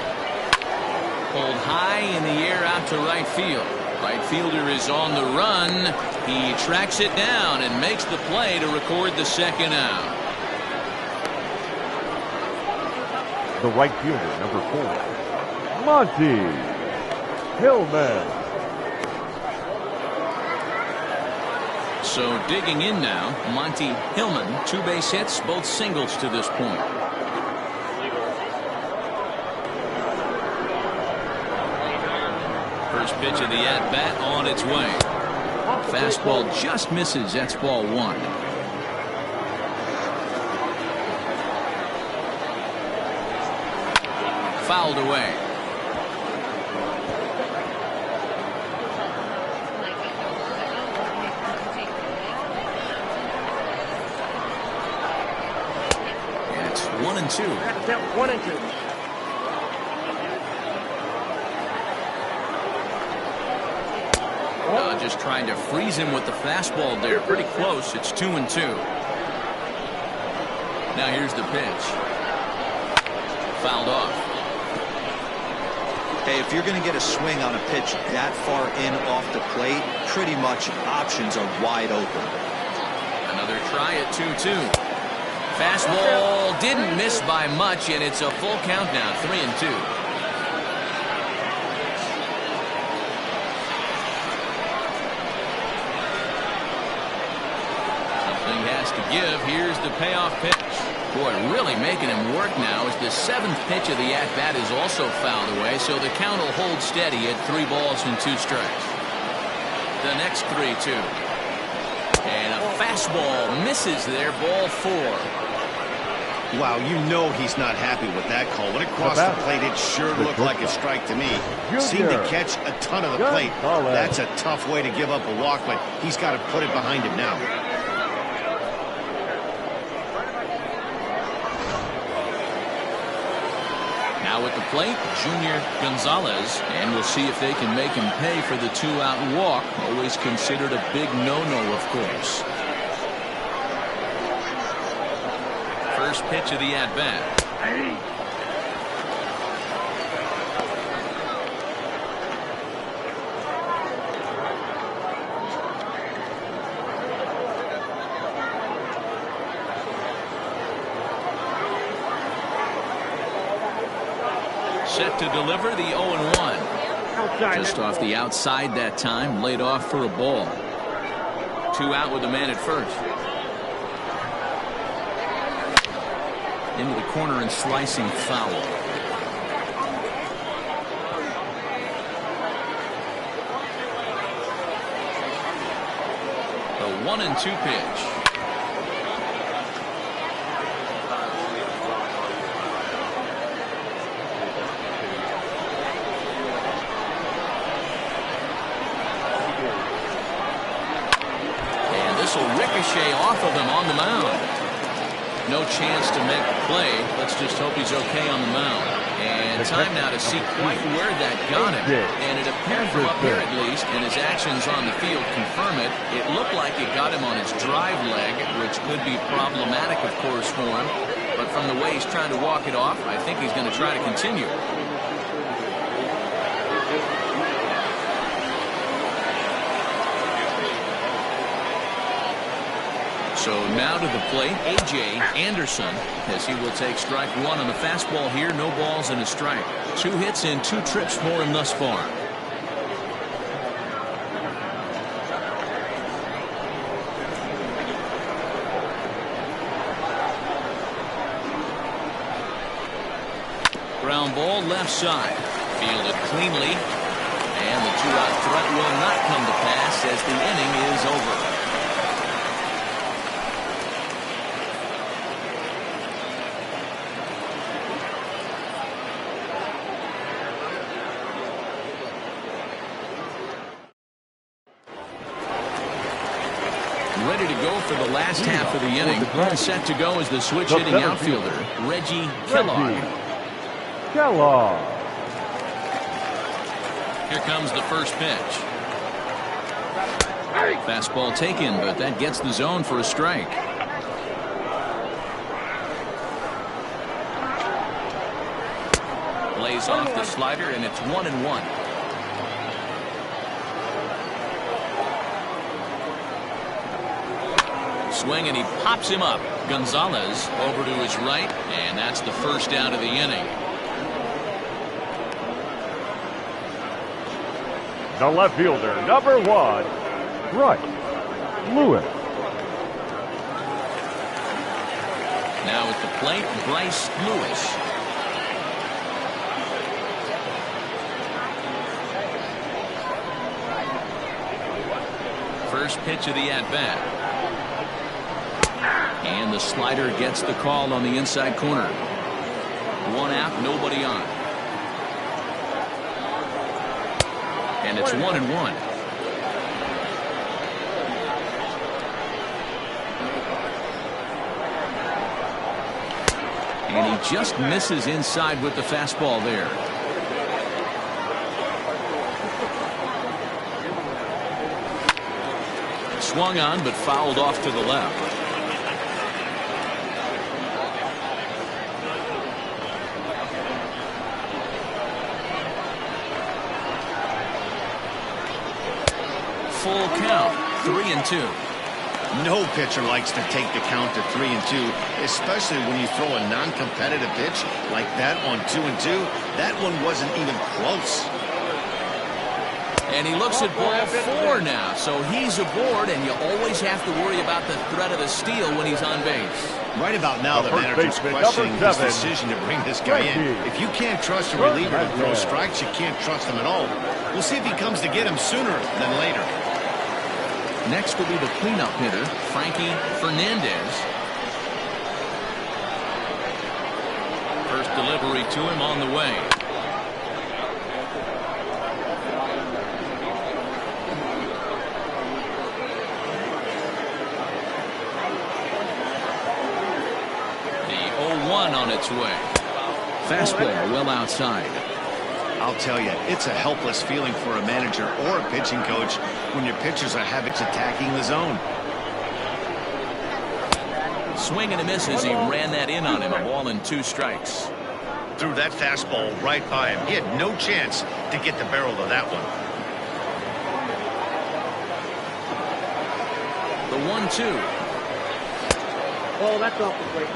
Pulled high in the air out to right field. Right fielder is on the run. He tracks it down and makes the play to record the second out. The right fielder, number 4, Monty Hillman. So digging in now, Monty Hillman, 2 base hits, both singles to this point. First pitch of the at-bat on its way. Fastball just misses. That's ball 1. Fouled away. And it's 1-2. Count 1 and 2. Just trying to freeze him with the fastball there. Pretty close. It's 2-2. Now here's the pitch. Fouled off. Hey, if you're going to get a swing on a pitch that far in off the plate, pretty much options are wide open. Another try at 2-2. Fastball didn't miss by much, and it's a full count now, 3-2. Something has to give. Here's the payoff pitch. Boy, really making him work now as the 7th pitch of the at-bat is also fouled away, so the count will hold steady at 3 balls and 2 strikes. The next 3-2. And a fastball misses there, ball 4. Wow, you know he's not happy with that call. When it crossed the plate, it sure looked like a strike to me. Seemed to catch a ton of the plate. That's a tough way to give up a walk, but he's got to put it behind him now. Now at the plate, Junior Gonzalez, and we'll see if they can make him pay for the 2-out walk. Always considered a big no-no, of course. First pitch of the at-bat. Set to deliver the 0-1. Just off the outside that time, laid off for a ball. 2 out with the man at first. Into the corner and slicing foul. The 1-2 pitch. Ricochet off of him on the mound. No chance to make the play. Let's just hope he's okay on the mound. And time now to see quite where that got him. And it appeared from up here at least, and his actions on the field confirm it. It looked like it got him on his drive leg, which could be problematic, of course, for him. But from the way he's trying to walk it off, I think he's going to try to continue. So now to the plate, A.J. Anderson, as he will take strike 1 on the fastball here. No balls and a strike. 2 hits and 2 trips for him thus far. Ground ball left side. Fielded cleanly. And the two-out threat will not come to pass as the inning is over. Ready to go for the last half of the inning. All set to go is the switch hitting outfielder, Reggie Kellogg. Here comes the first pitch. Fastball taken, but that gets the zone for a strike. Lays off the slider, and it's 1-1. Swing, and he pops him up. Gonzalez over to his right, and that's the first out of the inning. The left fielder, number 1, Bryce Lewis. Now at the plate, Bryce Lewis. First pitch of the at-bat. And the slider gets the call on the inside corner. One out, nobody on. And it's 1-1. And he just misses inside with the fastball there. Swung on, but fouled off to the left. Full count, 3-2. No pitcher likes to take the count to 3-2, especially when you throw a non-competitive pitch like that on 2-2. That one wasn't even close. And he looks at ball 4 now, so he's aboard, and you always have to worry about the threat of the steal when he's on base. Right about now, the manager's questioning his decision to bring this guy in. If you can't trust a reliever to throw strikes, you can't trust him at all. We'll see if he comes to get him sooner than later. Next will be the cleanup hitter, Frankie Fernandez. First delivery to him on the way. The 0-1 on its way. Fastball well outside. I'll tell you, it's a helpless feeling for a manager or a pitching coach when your pitchers are habits attacking the zone. Swing and a miss as he ran that in on him. A ball and 2 strikes. Threw that fastball right by him. He had no chance to get the barrel of that one. The 1-2. Oh, that's off the plate.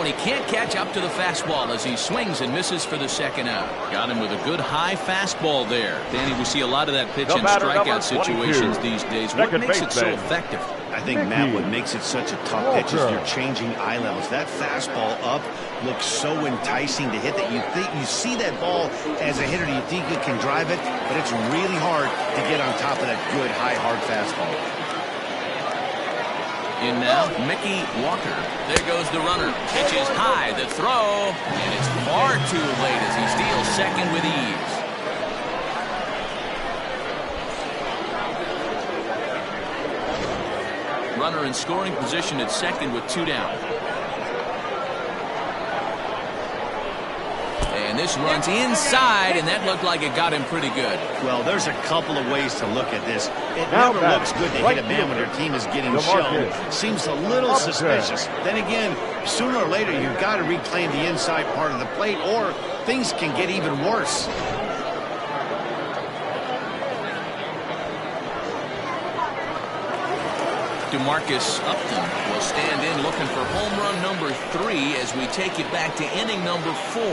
He can't catch up to the fastball as he swings and misses for the second out. Got him with a good high fastball there. Danny, we see a lot of that pitch in strikeout situations these days. What makes it so effective? I think, Matt, what makes it such a tough pitch is you're changing eye levels. That fastball up looks so enticing to hit that you see that ball as a hitter, you think you can drive it, but it's really hard to get on top of that good high hard fastball. In now, Mickey Walker. There goes the runner. Pitch is high. The throw. And it's far too late as he steals second with ease. Runner in scoring position at second with 2 down. And this runs inside, and that looked like it got him pretty good. Well, there's a couple of ways to look at this. It never looks good to hit a man when your team is getting shown. Seems a little suspicious. Then again, sooner or later, you've got to reclaim the inside part of the plate, or things can get even worse. DeMarcus Upton will stand in looking for home run number 3 as we take it back to inning number 4.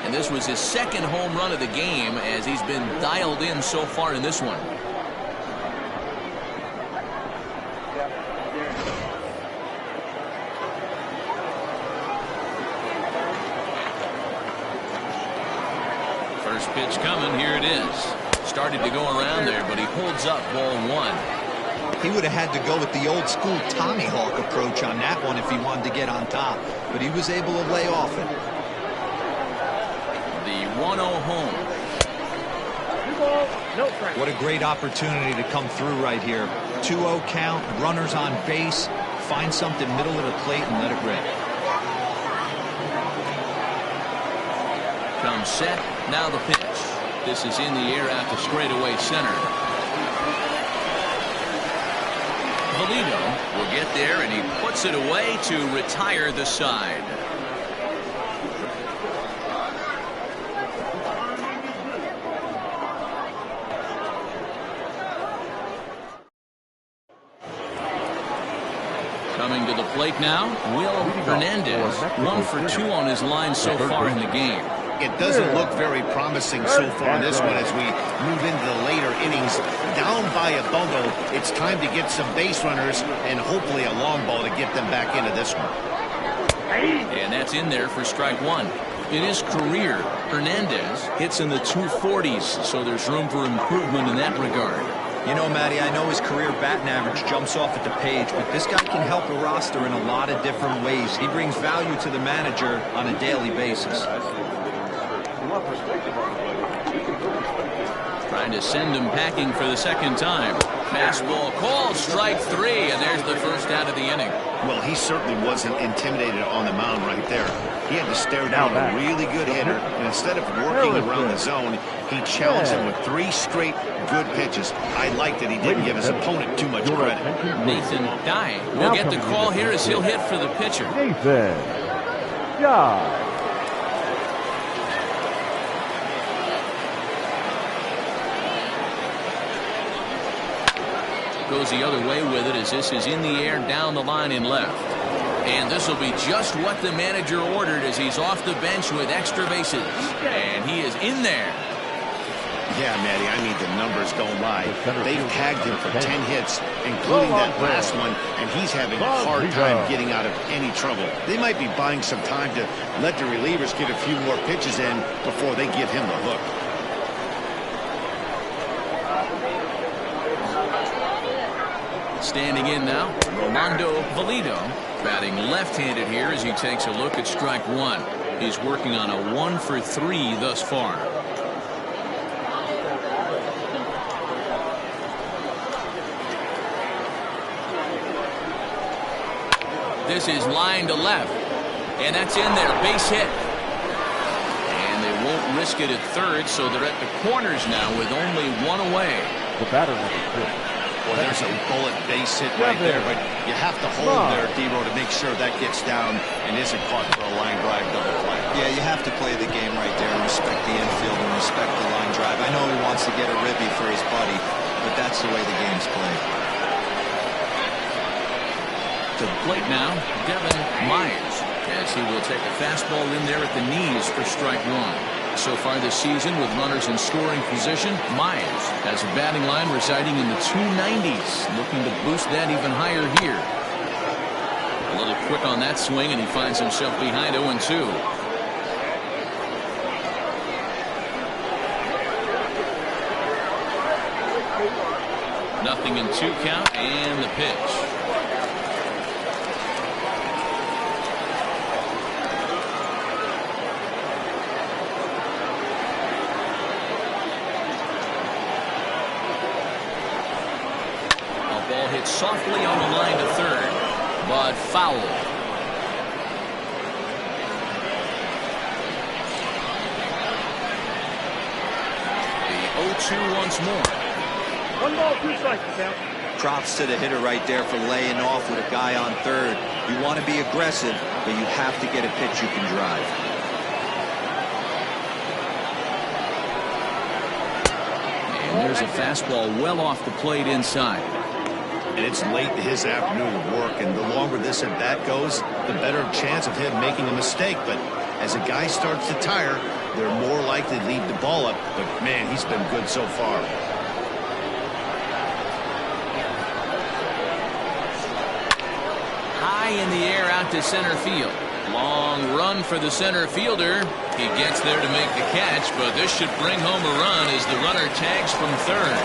And this was his second home run of the game as he's been dialed in so far in this one. First pitch coming. Here it is. Started to go around there, but he holds up ball 1. He would have had to go with the old school Tommy Hawk approach on that one if he wanted to get on top, but he was able to lay off it. The 1-0 home. What a great opportunity to come through right here. 2-0 count, runners on base, find something middle of the plate and let it rip. Comes set, now the pitch. This is in the air out to straightaway center. Valito will get there, and he puts it away to retire the side. Coming to the plate now, Will Hernandez. 1 for 2 on his line so far in the game. It doesn't look very promising so far in this one as we move into the later innings. Down by a bundle, it's time to get some base runners and hopefully a long ball to get them back into this one. And that's in there for strike 1. In his career, Hernandez hits in the 240s, so there's room for improvement in that regard. You know, Matty, I know his career batting average jumps off at the page, but this guy can help a roster in a lot of different ways. He brings value to the manager on a daily basis. Trying to send him packing for the second time. Fastball called, strike 3, and there's the first out of the inning. Well, he certainly wasn't intimidated on the mound right there. He had to stare down a really good hitter, and instead of working around the zone, he challenged him with 3 straight good pitches. I like that he didn't give his opponent too much credit. Nathan Dye will get the call here as he'll hit for the pitcher. Nathan Dye. Goes the other way with it as this is in the air down the line in left. And this will be just what the manager ordered as he's off the bench with extra bases. And he is in there. Yeah, Matty, I mean, the numbers don't lie. They've tagged him for 10 hits, including that last one, and he's having a hard time getting out of any trouble. They might be buying some time to let the relievers get a few more pitches in before they give him the hook. Standing in now, Rolando Valito, batting left-handed here as he takes a look at strike 1. He's working on a 1 for 3 thus far. This is line to left, and that's in there, base hit. And they won't risk it at third, so they're at the corners now with only 1 away. The batter number 6. Well, there's a bullet base hit right there, but you have to hold there, Dero, to make sure that gets down and isn't caught for a line drive double play. Yeah, you have to play the game right there and respect the infield and respect the line drive. I know he wants to get a ribby for his buddy, but that's the way the game's played. To the plate now, Devin Myers, as he will take a fastball in there at the knees for strike 1. So far this season, with runners in scoring position, Myers has a batting line residing in the 290s, looking to boost that even higher here. A little quick on that swing, and he finds himself behind 0-2. Nothing in 2 count, and the pitch. Hit softly on the line to third, but foul. The 0-2 once more. 1 ball, 2 strikes, count. Props to the hitter right there for laying off with a guy on third. You want to be aggressive, but you have to get a pitch you can drive. And there's a fastball well off the plate inside. And it's late in his afternoon of work, and the longer this at bat goes, the better chance of him making a mistake. But as a guy starts to tire, they're more likely to leave the ball up. But man, he's been good so far. High in the air out to center field. Long run for the center fielder. He gets there to make the catch, but this should bring home a run as the runner tags from third.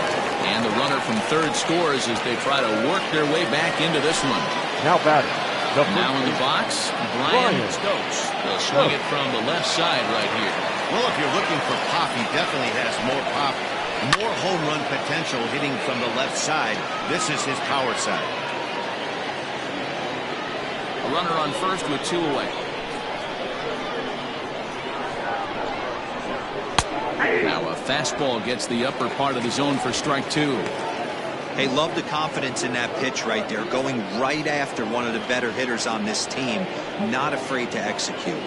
And the runner from third scores as they try to work their way back into this one. Now batting. Now in the box, Brian Stokes. They'll swing it from the left side right here. Well, if you're looking for pop, he definitely has more pop, more home run potential hitting from the left side. This is his power side. A runner on first with 2 away. Now a fastball gets the upper part of the zone for strike 2. Hey, love the confidence in that pitch right there. Going right after one of the better hitters on this team. Not afraid to execute.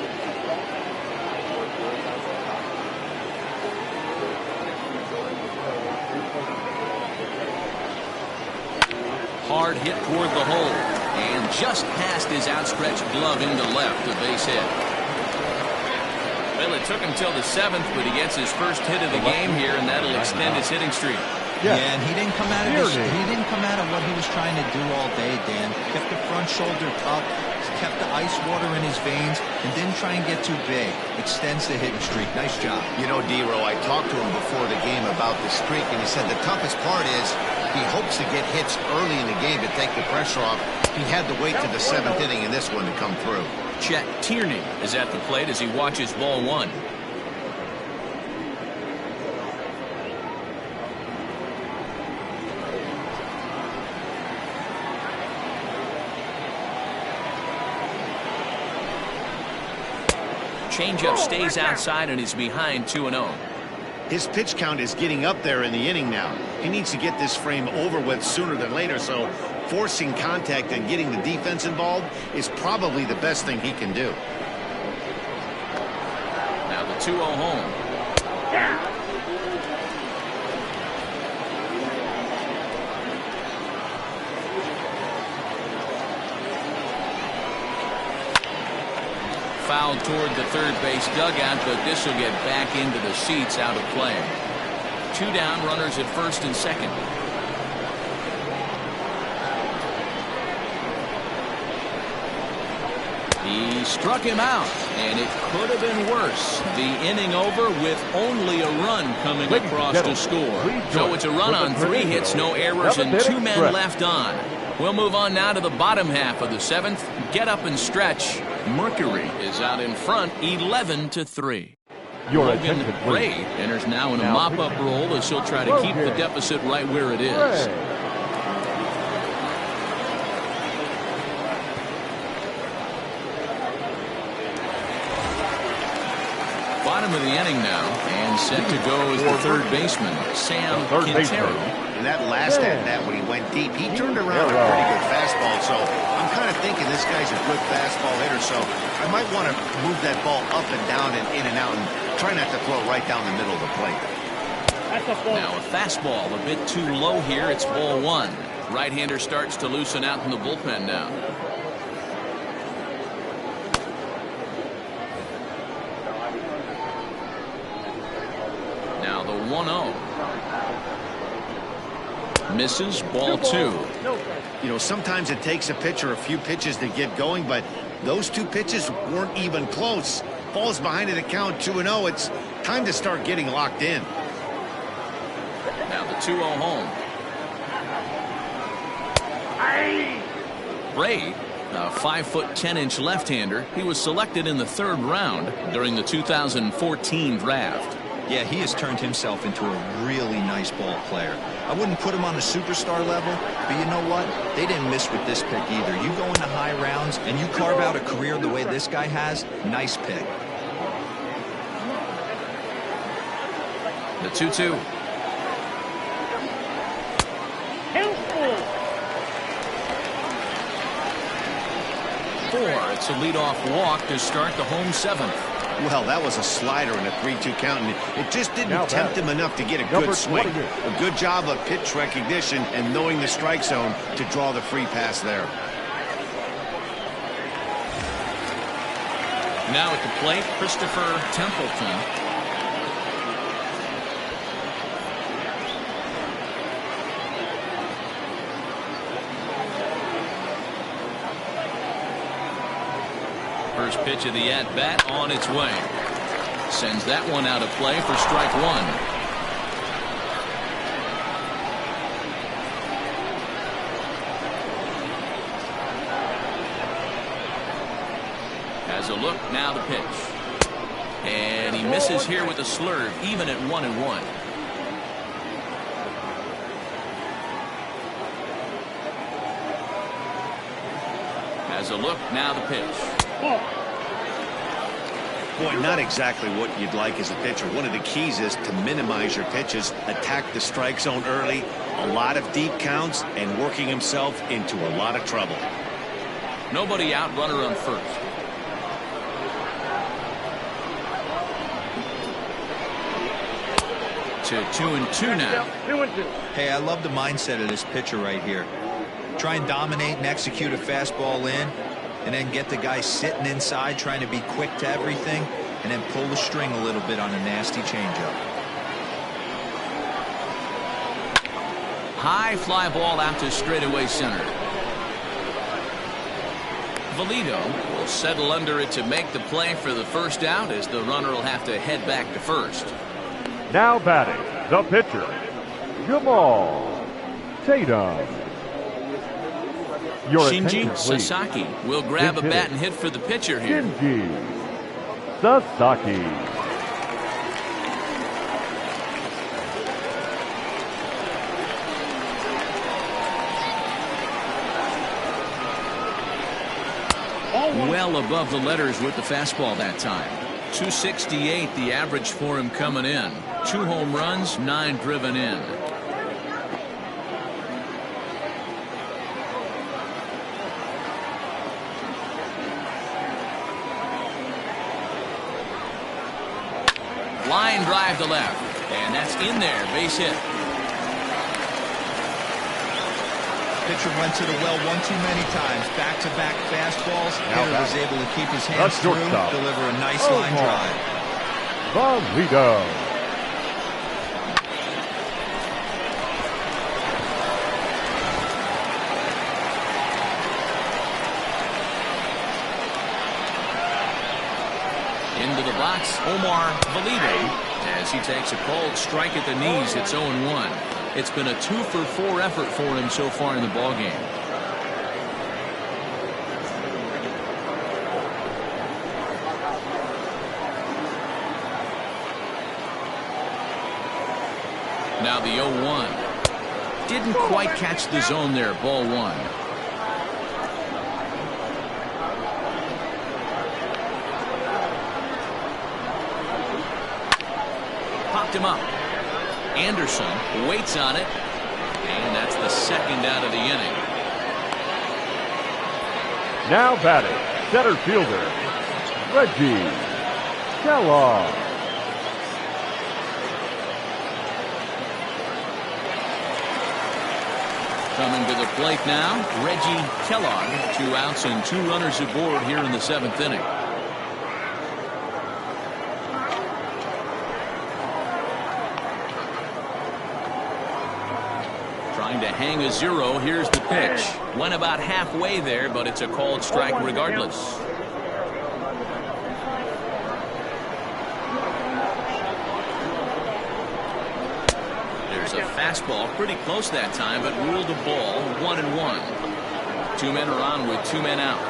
Hard hit toward the hole. And just past his outstretched glove into left, a base hit. Well, it took him till the 7th, but he gets his first hit of the game here, and that'll extend his hitting streak. Yeah, and he didn't come out of what he was trying to do all day, Dan. Kept the front shoulder up, kept the ice water in his veins, and didn't try and get too big. Extends the hitting streak. Nice job. You know, D-Row, I talked to him before the game about the streak, and he said the toughest part is he hopes to get hits early in the game to take the pressure off. He had to wait to the 7th inning in this one to come through. Chet Tierney is at the plate as he watches ball 1. Changeup stays outside and is behind 2-0. His pitch count is getting up there in the inning now. He needs to get this frame over with sooner than later, so forcing contact and getting the defense involved is probably the best thing he can do. Now the 2-0 home. Foul toward the third base dugout, but this will get back into the seats out of play. 2 down, runners at first and second. He struck him out, and it could have been worse. The inning over with only a run coming across to score. So it's a run on 3 hits, no errors, and 2 men left on. We'll move on now to the bottom half of the 7th. Get up and stretch. Mercury is out in front, 11-3. Logan Ray enters now in a mop-up role as he'll try to keep the deficit right where it is. Bottom of the inning now, and set to go is the third baseman, Sam Quintero. And that last at-bat when he went deep, he turned around a pretty good fastball. So I'm kind of thinking this guy's a good fastball hitter. So I might want to move that ball up and down and in and out and try not to throw it right down the middle of the plate. Now a fastball a bit too low here. It's ball 1. Right-hander starts to loosen out in the bullpen now. Now the 1-0. Misses, ball 2. You know, sometimes it takes a pitcher a few pitches to get going, but those 2 pitches weren't even close. Falls behind at a count 2-0. It's time to start getting locked in. Now the 2-0 home. Ray, a 5'10" left-hander. He was selected in the 3rd round during the 2014 draft. Yeah, he has turned himself into a really nice ball player. I wouldn't put him on a superstar level, but you know what? They didn't miss with this pick either. You go into high rounds and you carve out a career the way this guy has, nice pick. The 2-2. It's a leadoff walk to start the home 7th. Well, that was a slider in a 3-2 count, and it just didn't tempt him enough to get a good swing. A good job of pitch recognition and knowing the strike zone to draw the free pass there. Now at the plate, Christopher Templeton. First pitch of the at-bat on its way. Sends that one out of play for strike one. Has a look, now the pitch. And he misses here with a slurve, even at 1-1. Has a look, now the pitch. Boy, not exactly what you'd like as a pitcher. One of the keys is to minimize your pitches, attack the strike zone early, a lot of deep counts, and working himself into a lot of trouble. Nobody out, runner on first. To 2-2 now. 2-2. Hey, I love the mindset of this pitcher right here. Try and dominate and execute a fastball in, and then get the guy sitting inside trying to be quick to everything, and then pull the string a little bit on a nasty changeup. High fly ball out to straightaway center. Valito will settle under it to make the play for the first out, as the runner will have to head back to first. Now batting, the pitcher, Jamal Tatum. Your Shinji attention, please. Sasaki will grab a bat and hit for the pitcher here. Shinji Sasaki. Well above the letters with the fastball that time. 268 the average for him coming in. 2 home runs, 9 driven in. Line drive to left, and that's in there, base hit. Pitcher went to the well one too many times. Back-to-back fastballs. Hitter was able to keep his hands through, deliver a nice line drive. Valito. Into the box, Omar Valito, as he takes a cold strike at the knees. It's 0-1. It's been a 2-for-4 effort for him so far in the ballgame. Now the 0-1. Didn't quite catch the zone there. Ball 1. Popped him up. Anderson waits on it, and that's the second out of the inning. Now batting, center fielder, Reggie Kellogg. Coming to the plate now, Reggie Kellogg. 2 outs and 2 runners aboard here in the 7th inning. To hang a 0. Here's the pitch. Went about halfway there, but it's a called strike regardless. There's a fastball pretty close that time, but ruled a ball. 1-1. 2 men are on with 2 men out.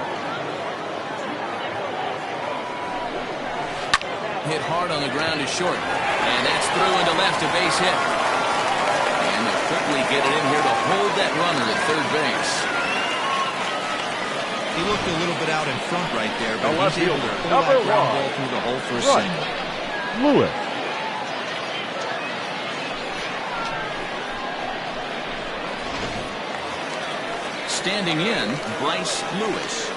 Hit hard on the ground is short, and that's through into left, a base hit. Quickly get it in here to hold that runner at third base. He looked a little bit out in front right there, but he's able to pull that ground ball through the hole for a single. Lewis. Standing in, Bryce Lewis.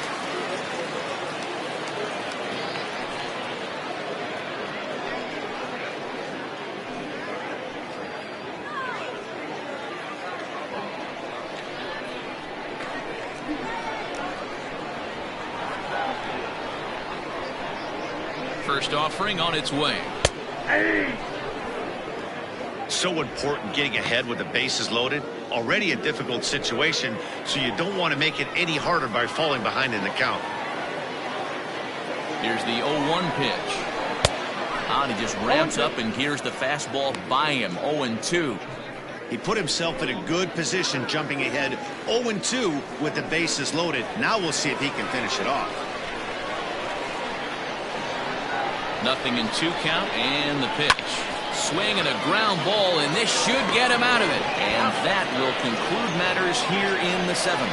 First offering on its way. So important getting ahead with the bases loaded. Already a difficult situation, so you don't want to make it any harder by falling behind in the count. Here's the 0-1 pitch. He just ramps up and hears the fastball by him. 0-2. He put himself in a good position jumping ahead 0-2 with the bases loaded. Now we'll see if he can finish it off. 0-2 count and the pitch. Swing and a ground ball, and this should get him out of it. And that will conclude matters here in the 7th.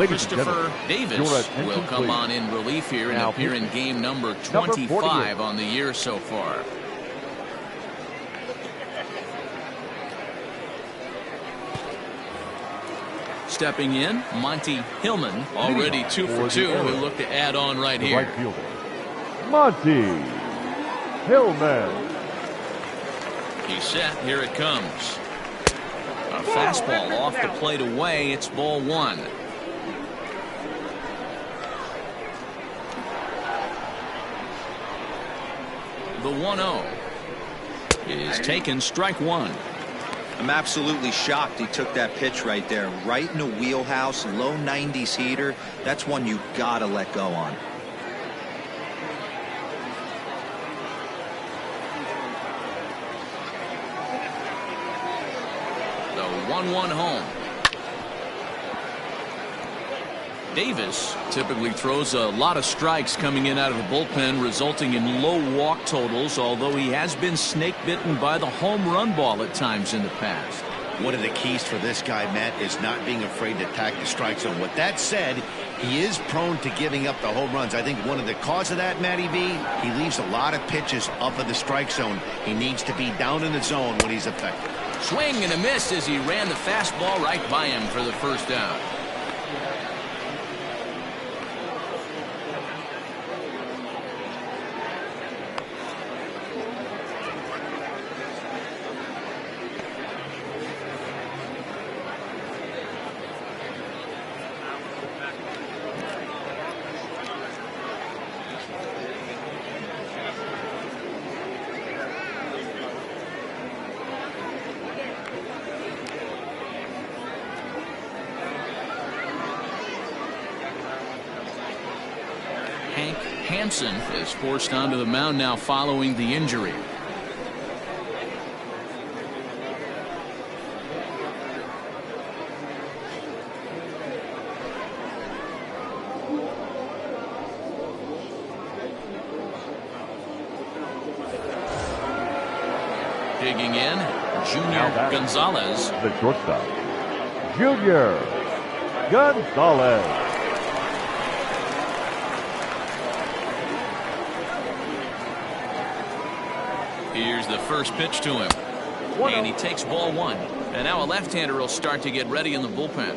Christopher Davis will come on in relief here and appear in game number 25 on the year so far. Stepping in, Monty Hillman, already 2 for 2. He'll look to add on right here. Right fielder, Monty Hillman. He's set. Here it comes. A fastball off the plate away. It's ball 1. The 1-0 is taken, strike 1. I'm absolutely shocked he took that pitch right there, right in the wheelhouse, low 90s heater. That's one you gotta let go on. The 1-1 home. Davis typically throws a lot of strikes coming in out of the bullpen, resulting in low walk totals, although he has been snake bitten by the home run ball at times in the past. One of the keys for this guy, Matt, is not being afraid to attack the strike zone. With that said, he is prone to giving up the home runs. I think one of the cause of that, Matty B, he leaves a lot of pitches up in the strike zone. He needs to be down in the zone when he's effective. Swing and a miss as he ran the fastball right by him for the first out. Hansen is forced onto the mound now following the injury. Digging in, Junior Gonzalez. The shortstop, Junior Gonzalez. Here's the first pitch to him. And he takes ball 1. And now a left-hander will start to get ready in the bullpen.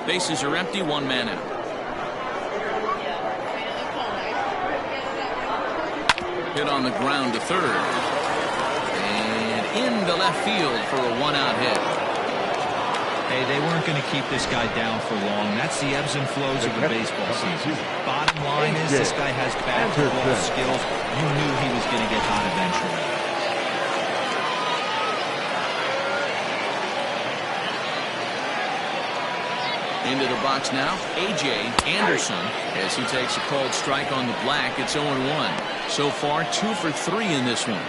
Bases are empty, 1 man out. Hit on the ground to third. And into left field for a 1-out hit. Hey, they weren't going to keep this guy down for long. That's the ebbs and flows of the baseball season. Bottom line is this guy has bat-to-ball skills. You knew he was going to get hot eventually. Into the box now, A.J. Anderson, as he takes a called strike on the black. It's 0-1. So far, 2 for 3 in this one.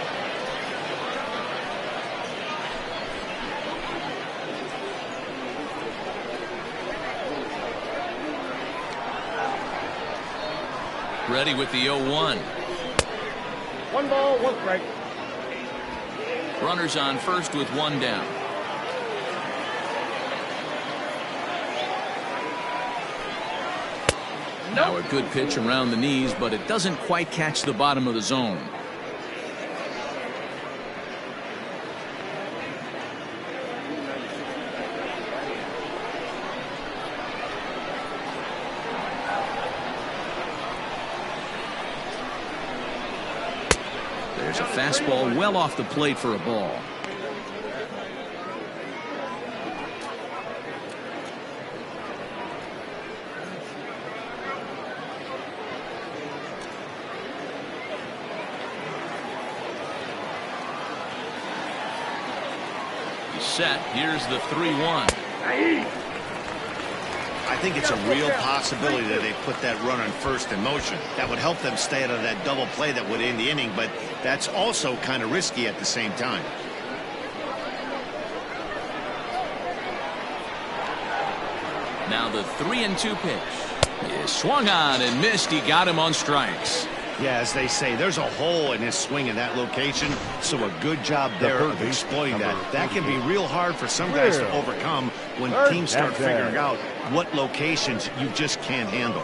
Ready with the 0-1. 1 ball, 1 strike. Runners on first with 1 down. Now a good pitch around the knees, but it doesn't quite catch the bottom of the zone. There's a fastball well off the plate for a ball. He's set. Here's the 3-1. I think it's a real possibility that they put that run on first in motion. That would help them stay out of that double play that would end the inning, but that's also kind of risky at the same time. Now the 3-2 pitch. He swung on and missed. He got him on strikes. Yeah, as they say, there's a hole in his swing in that location, so a good job there of exploiting that. That can be real hard for some guys to overcome when teams start figuring out what locations you just can't handle.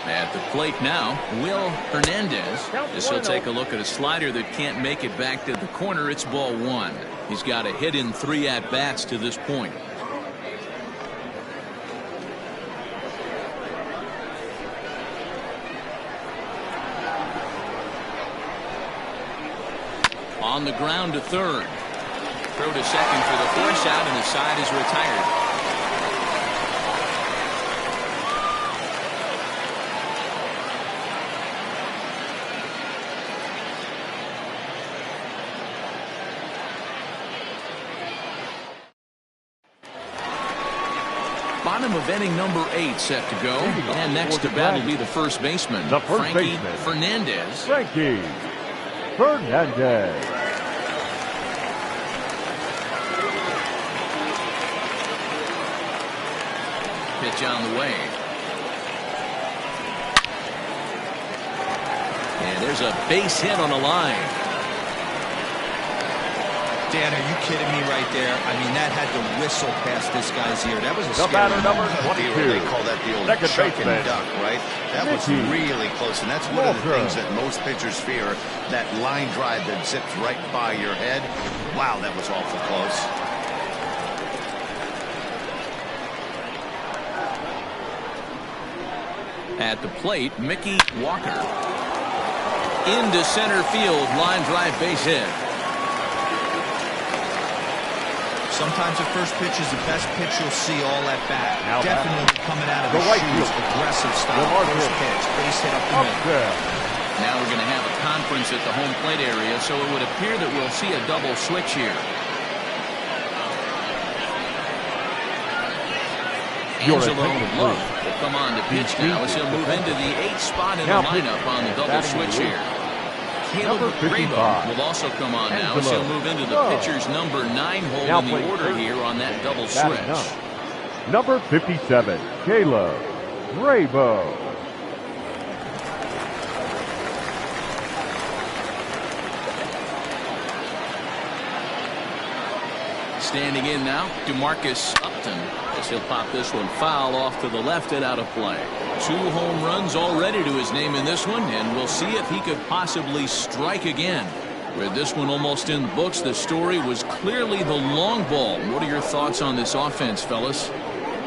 At the plate now, Will Hernandez. This will take a look at a slider that can't make it back to the corner. It's ball one. He's got a hit in 3 at-bats to this point. On the ground to third. Throw to second for the force out, and the side is retired. Bottom of inning number 8 set to go. And next to bat will be the first baseman, Frankie Fernandez. Frankie Fernandez. Pitch on the way. And there's a base hit on the line. Dan, are you kidding me right there? I mean, that had to whistle past this guy's ear. That was a The scary batter number moment. 22. They call that the old Second chuck and baseman. duck, right? That was really close, and that's one of the things that most pitchers fear, that line drive that zips right by your head. Wow, that was awful close. At the plate, Mickey Walker. Into center field, line drive base hit. Sometimes the first pitch is the best pitch you'll see all at bat. Now Definitely coming out of the the right shoes, field. aggressive style. Lamar First Field. pitch, base hit up the middle. There. Now we're going to have a conference at the home plate area, so it would appear that we'll see a double switch here. Angelo Love will come on to pitch now as he'll move into the 8th spot in the lineup on the double switch here. Caleb Grabo will also come on now as he'll move into the pitcher's number 9 hole in the order here on that double switch. Number 57, Caleb Grabo. Standing in now, DeMarcus Upton, as he'll pop this one foul off to the left and out of play. 2 home runs already to his name in this one, and we'll see if he could possibly strike again. With this one almost in the books, the story was clearly the long ball. What are your thoughts on this offense, fellas?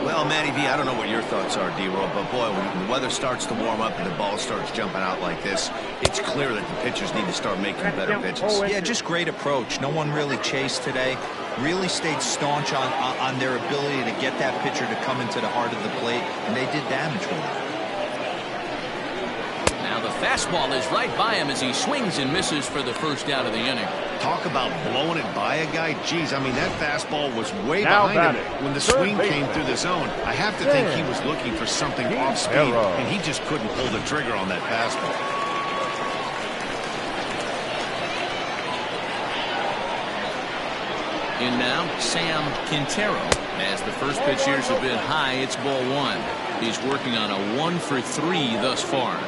Well, Matty V, I don't know what your thoughts are, D-Roll, but boy, when the weather starts to warm up and the ball starts jumping out like this, it's clear that the pitchers need to start making better pitches. Yeah, just great approach. No one really chased today. Really stayed staunch on their ability to get that pitcher to come into the heart of the plate, and they did damage with it. Now the fastball is right by him as he swings and misses for the first out of the inning. Talk about blowing it by a guy. Geez, I mean, that fastball was way Now behind him batting, when the third swing came baseman. through the zone. I have to think he was looking for something off speed, and he just couldn't pull the trigger on that fastball. In now, Sam Quintero. As the first pitch here's a bit high, it's ball 1. He's working on a 1 for 3 thus far.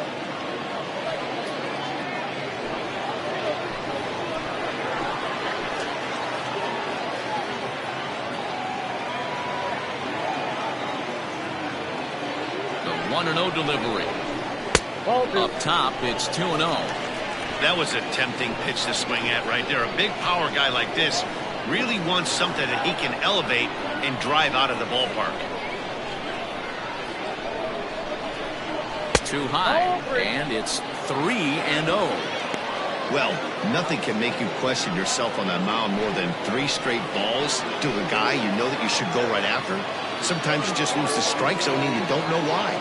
The 1-0 delivery. Up top, it's 2-0. That was a tempting pitch to swing at right there. A big power guy like this Really wants something that he can elevate and drive out of the ballpark. Too high, and it's 3-0. Well, nothing can make you question yourself on that mound more than 3 straight balls to a guy you know that you should go right after. Sometimes you just lose the strike zone and you don't know why.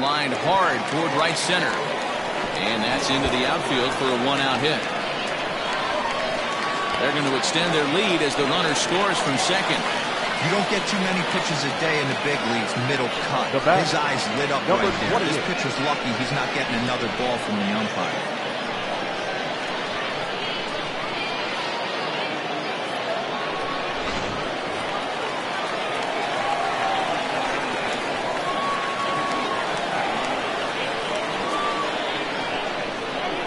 Lined hard toward right center. And that's into the outfield for a 1-out hit. They're going to extend their lead as the runner scores from second. You don't get too many pitches a day in the big leagues, middle cut. His eyes lit up right there. This pitcher's lucky he's not getting another ball from the umpire.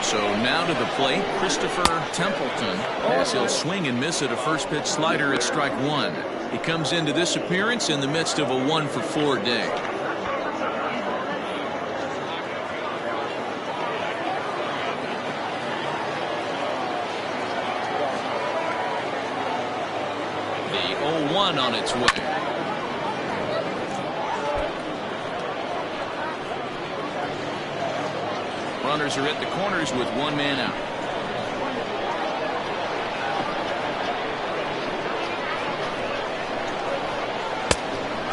So now to the plate, Christopher Templeton, as he'll swing and miss at a first pitch slider at strike 1. He comes into this appearance in the midst of a 1-for-4 day. The 0-1 on its way. Runners are at the corners with 1 man out.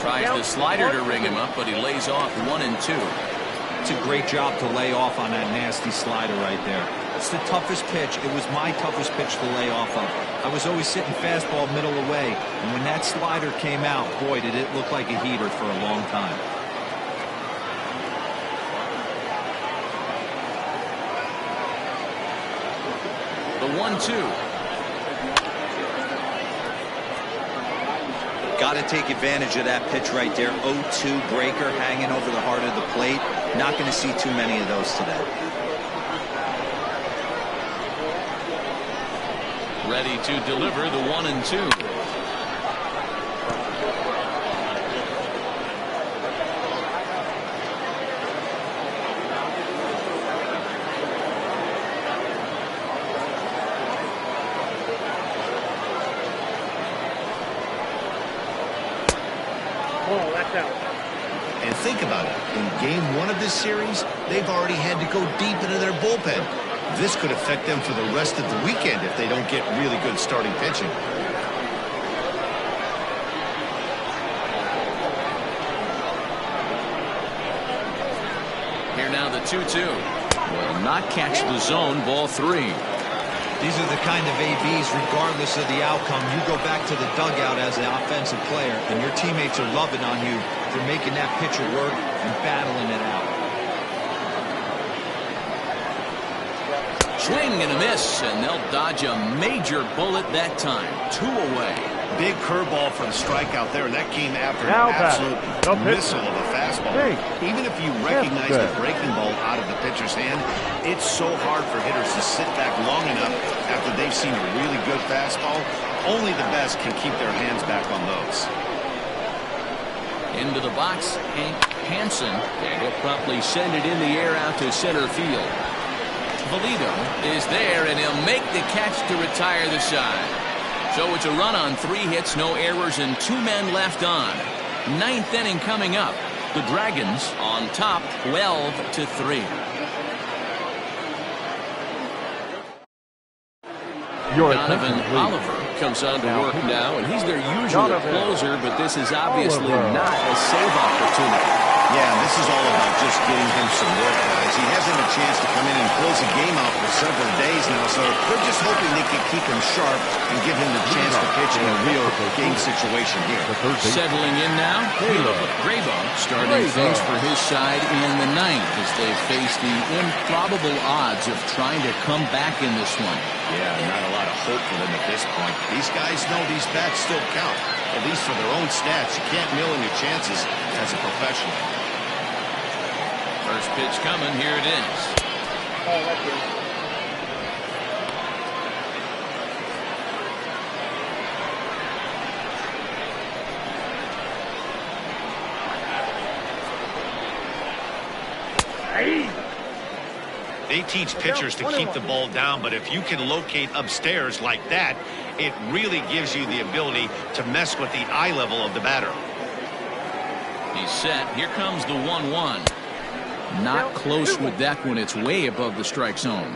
Tries the slider to ring him up, but he lays off 1 and 2. It's a great job to lay off on that nasty slider right there. It's the toughest pitch. It was my toughest pitch to lay off of. I was always sitting fastball middle away, and when that slider came out, boy, did it look like a heater for a long time. The 1-2. Got to take advantage of that pitch right there. 0-2 breaker hanging over the heart of the plate. Not going to see too many of those today. Ready to deliver the 1 and 2. And think about it. In game 1 of this series, they've already had to go deep into their bullpen. This could affect them for the rest of the weekend if they don't get really good starting pitching. Here now the 2-2. Will not catch the zone. Ball 3. These are the kind of ABs, regardless of the outcome. You go back to the dugout as an offensive player, and your teammates are loving on you for making that pitcher work and battling it out. Swing and a miss, and they'll dodge a major bullet that time. 2 away. Big curveball for the strikeout there, and that came after an absolute missile of a fastball. Even if you recognize the breaking ball out of the pitcher's hand, it's so hard for hitters to sit back long enough after they've seen a really good fastball. Only the best can keep their hands back on those. Into the box, Hank Hansen, and he'll promptly send it in the air out to center field. Valido is there, and he'll make the catch to retire the side. So it's a run on 3 hits, no errors, and 2 men left on. 9th inning coming up. The Dragons on top 12-3. Donovan Oliver comes on to work now, and he's their usual closer, but this is obviously not a save opportunity. Yeah, this is all about just getting him some work, guys. He hasn't had a chance to come in and close the game out for several days now, so they're just hoping they can keep him sharp and give him the chance to pitch in a real game situation here. Settling in now, Grabo starting things for his side in the 9th as they face the improbable odds of trying to come back in this one. Yeah, not a lot of hope for them at this point. These guys know these bats still count, at least for their own stats. You can't mill in your chances as a professional. First pitch coming. Here it is. Oh, that's good. they teach pitchers to keep the ball down, but if you can locate upstairs like that, it really gives you the ability to mess with the eye level of the batter. He's set. Here comes the 1-1. Not close with that one. It's way above the strike zone.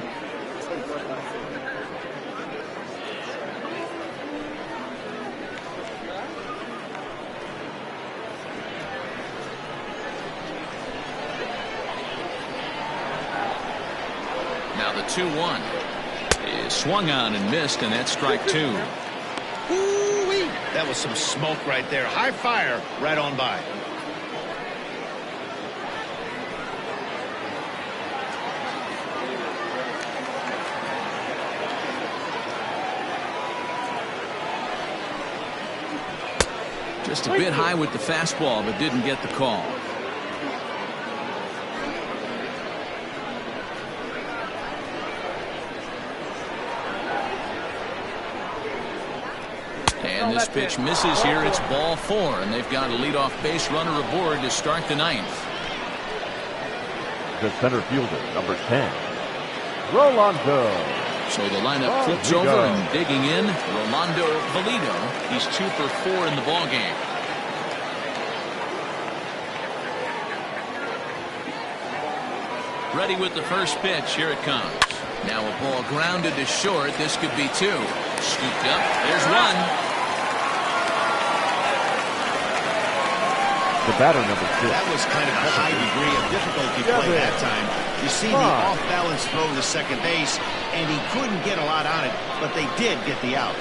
Now the 2-1 is swung on and missed, and that's strike 2. Ooh-wee. That was some smoke right there. High fire right on by. Just a bit high with the fastball, but didn't get the call. And this pitch misses here. It's ball 4, and they've got a leadoff base runner aboard to start the 9th. The center fielder, number 10, Rolando. So the lineup flips over and digging in, Rolando Valido. He's 2 for 4 in the ball game. Ready with the first pitch. Here it comes. Now a ball grounded to short. This could be 2. Scooped up. There's 1. The batter, number 6. That was kind of a high degree of difficulty play that time. You see the off-balance throw to second base, and he couldn't get a lot on it, but they did get the out.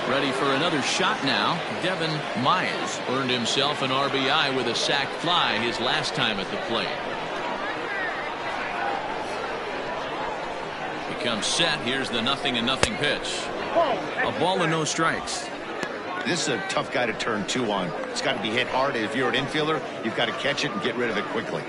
Ready for another shot now. Devin Myers earned himself an RBI with a sac fly his last time at the plate. Becomes set. Here's the 0-0 pitch. A ball and no strikes. This is a tough guy to turn 2 on. It's got to be hit hard. If you're an infielder, you've got to catch it and get rid of it quickly.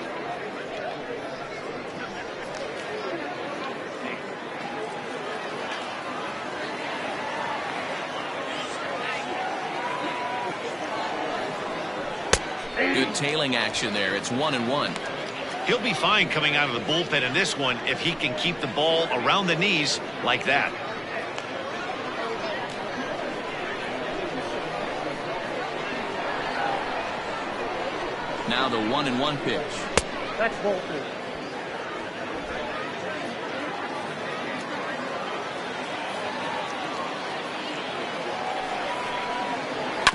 Good tailing action there. It's 1-1. He'll be fine coming out of the bullpen in this one if he can keep the ball around the knees like that. Now the 1-1 pitch. That's ball 2.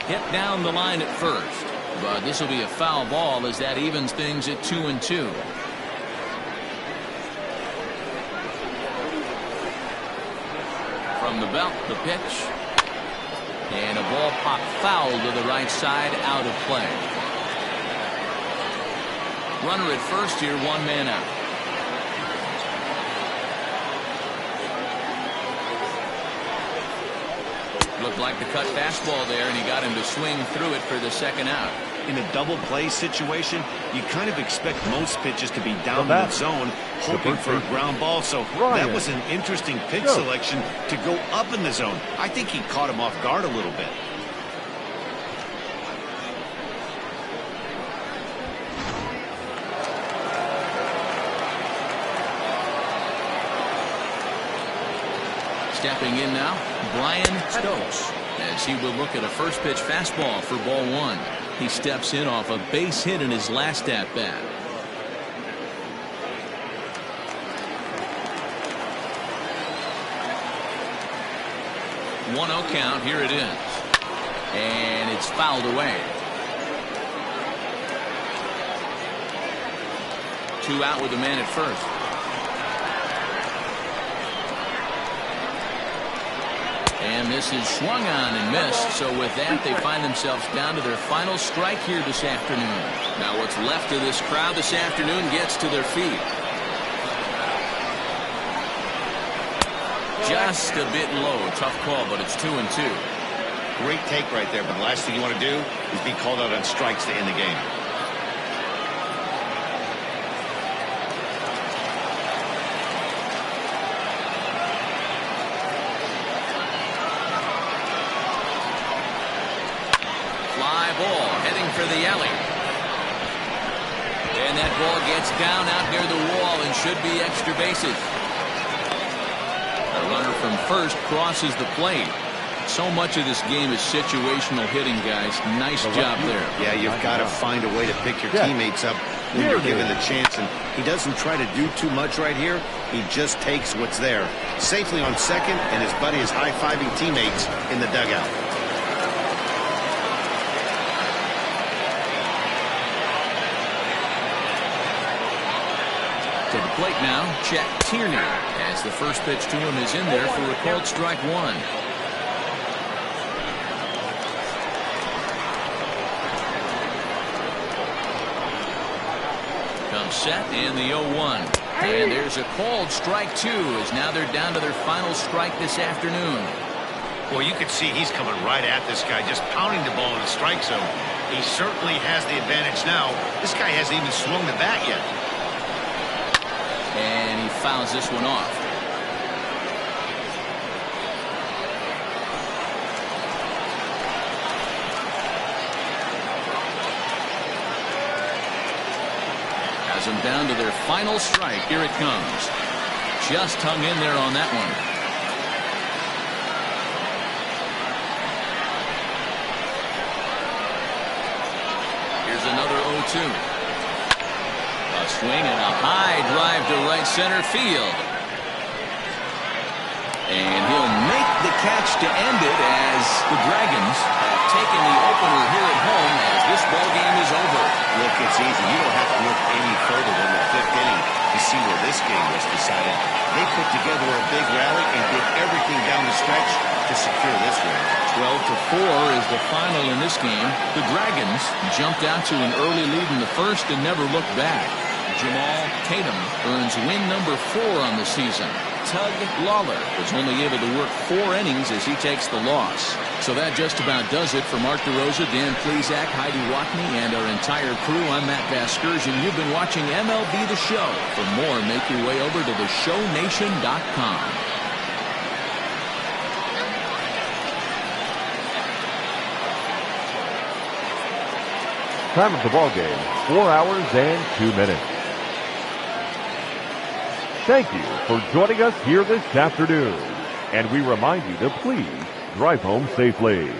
Hit down the line at first, but this will be a foul ball as that evens things at 2-2. From the belt, the pitch, and a ball popped foul to the right side, out of play. Runner at first here, 1 man out. Looked like the cut fastball there, and he got him to swing through it for the second out. In a double play situation, you kind of expect most pitches to be down in the zone, hoping for a ground ball. So that was an interesting pitch selection to go up in the zone. I think he caught him off guard a little bit. Stepping in now, Brian Stokes, as he will look at a first pitch fastball for ball 1. He steps in off a base hit in his last at bat. One 0 count. Here it is, and it's fouled away. 2 out with a man at first. And this is swung on and missed. So with that, they find themselves down to their final strike here this afternoon. Now what's left of this crowd this afternoon gets to their feet. Just a bit low. Tough call, but it's 2-2. Great take right there, but the last thing you want to do is be called out on strikes to end the game. Fly ball heading for the alley. And And that ball gets down out near the wall and should be extra bases. A runner from first crosses the plate. So much of this game is situational hitting, guys. Nice job there. Yeah, you've got to find a way to pick your teammates up when you're given the chance. And he doesn't try to do too much right here. He just takes what's there. Safely on second, and his buddy is high-fiving teammates in the dugout. To the plate now, Chet Tierney, as the first pitch to him is in there for a called strike one. Comes set and the 0-1. And there's a called strike two, as now they're down to their final strike this afternoon. Well, you can see he's coming right at this guy, just pounding the ball in the strike zone. He certainly has the advantage now. This guy hasn't even swung the bat yet. And he fouls this one off. Has them down to their final strike. Here it comes. Just hung in there on that one. Here's another 0-2. A swing and a high drive to right center field. And he'll make the catch to end it as the Dragons have taken the opener here at home as this ball game is over. Look, it's easy. You don't have to look any further than the fifth inning to see where this game was decided. They put together a big rally and did everything down the stretch to secure this win. 12-4 is the final in this game. The Dragons jumped out to an early lead in the first and never looked back. Jamal Tatum earns win number 4 on the season. Tug Lawler was only able to work 4 innings as he takes the loss. So that just about does it for Mark DeRosa, Dan Plesac, Heidi Watney, and our entire crew. I'm Matt Vasgersian. You've been watching MLB The Show. For more, make your way over to theshownation.com. Time of the ball game, 4 hours and 2 minutes. Thank you for joining us here this afternoon. And we remind you to please drive home safely.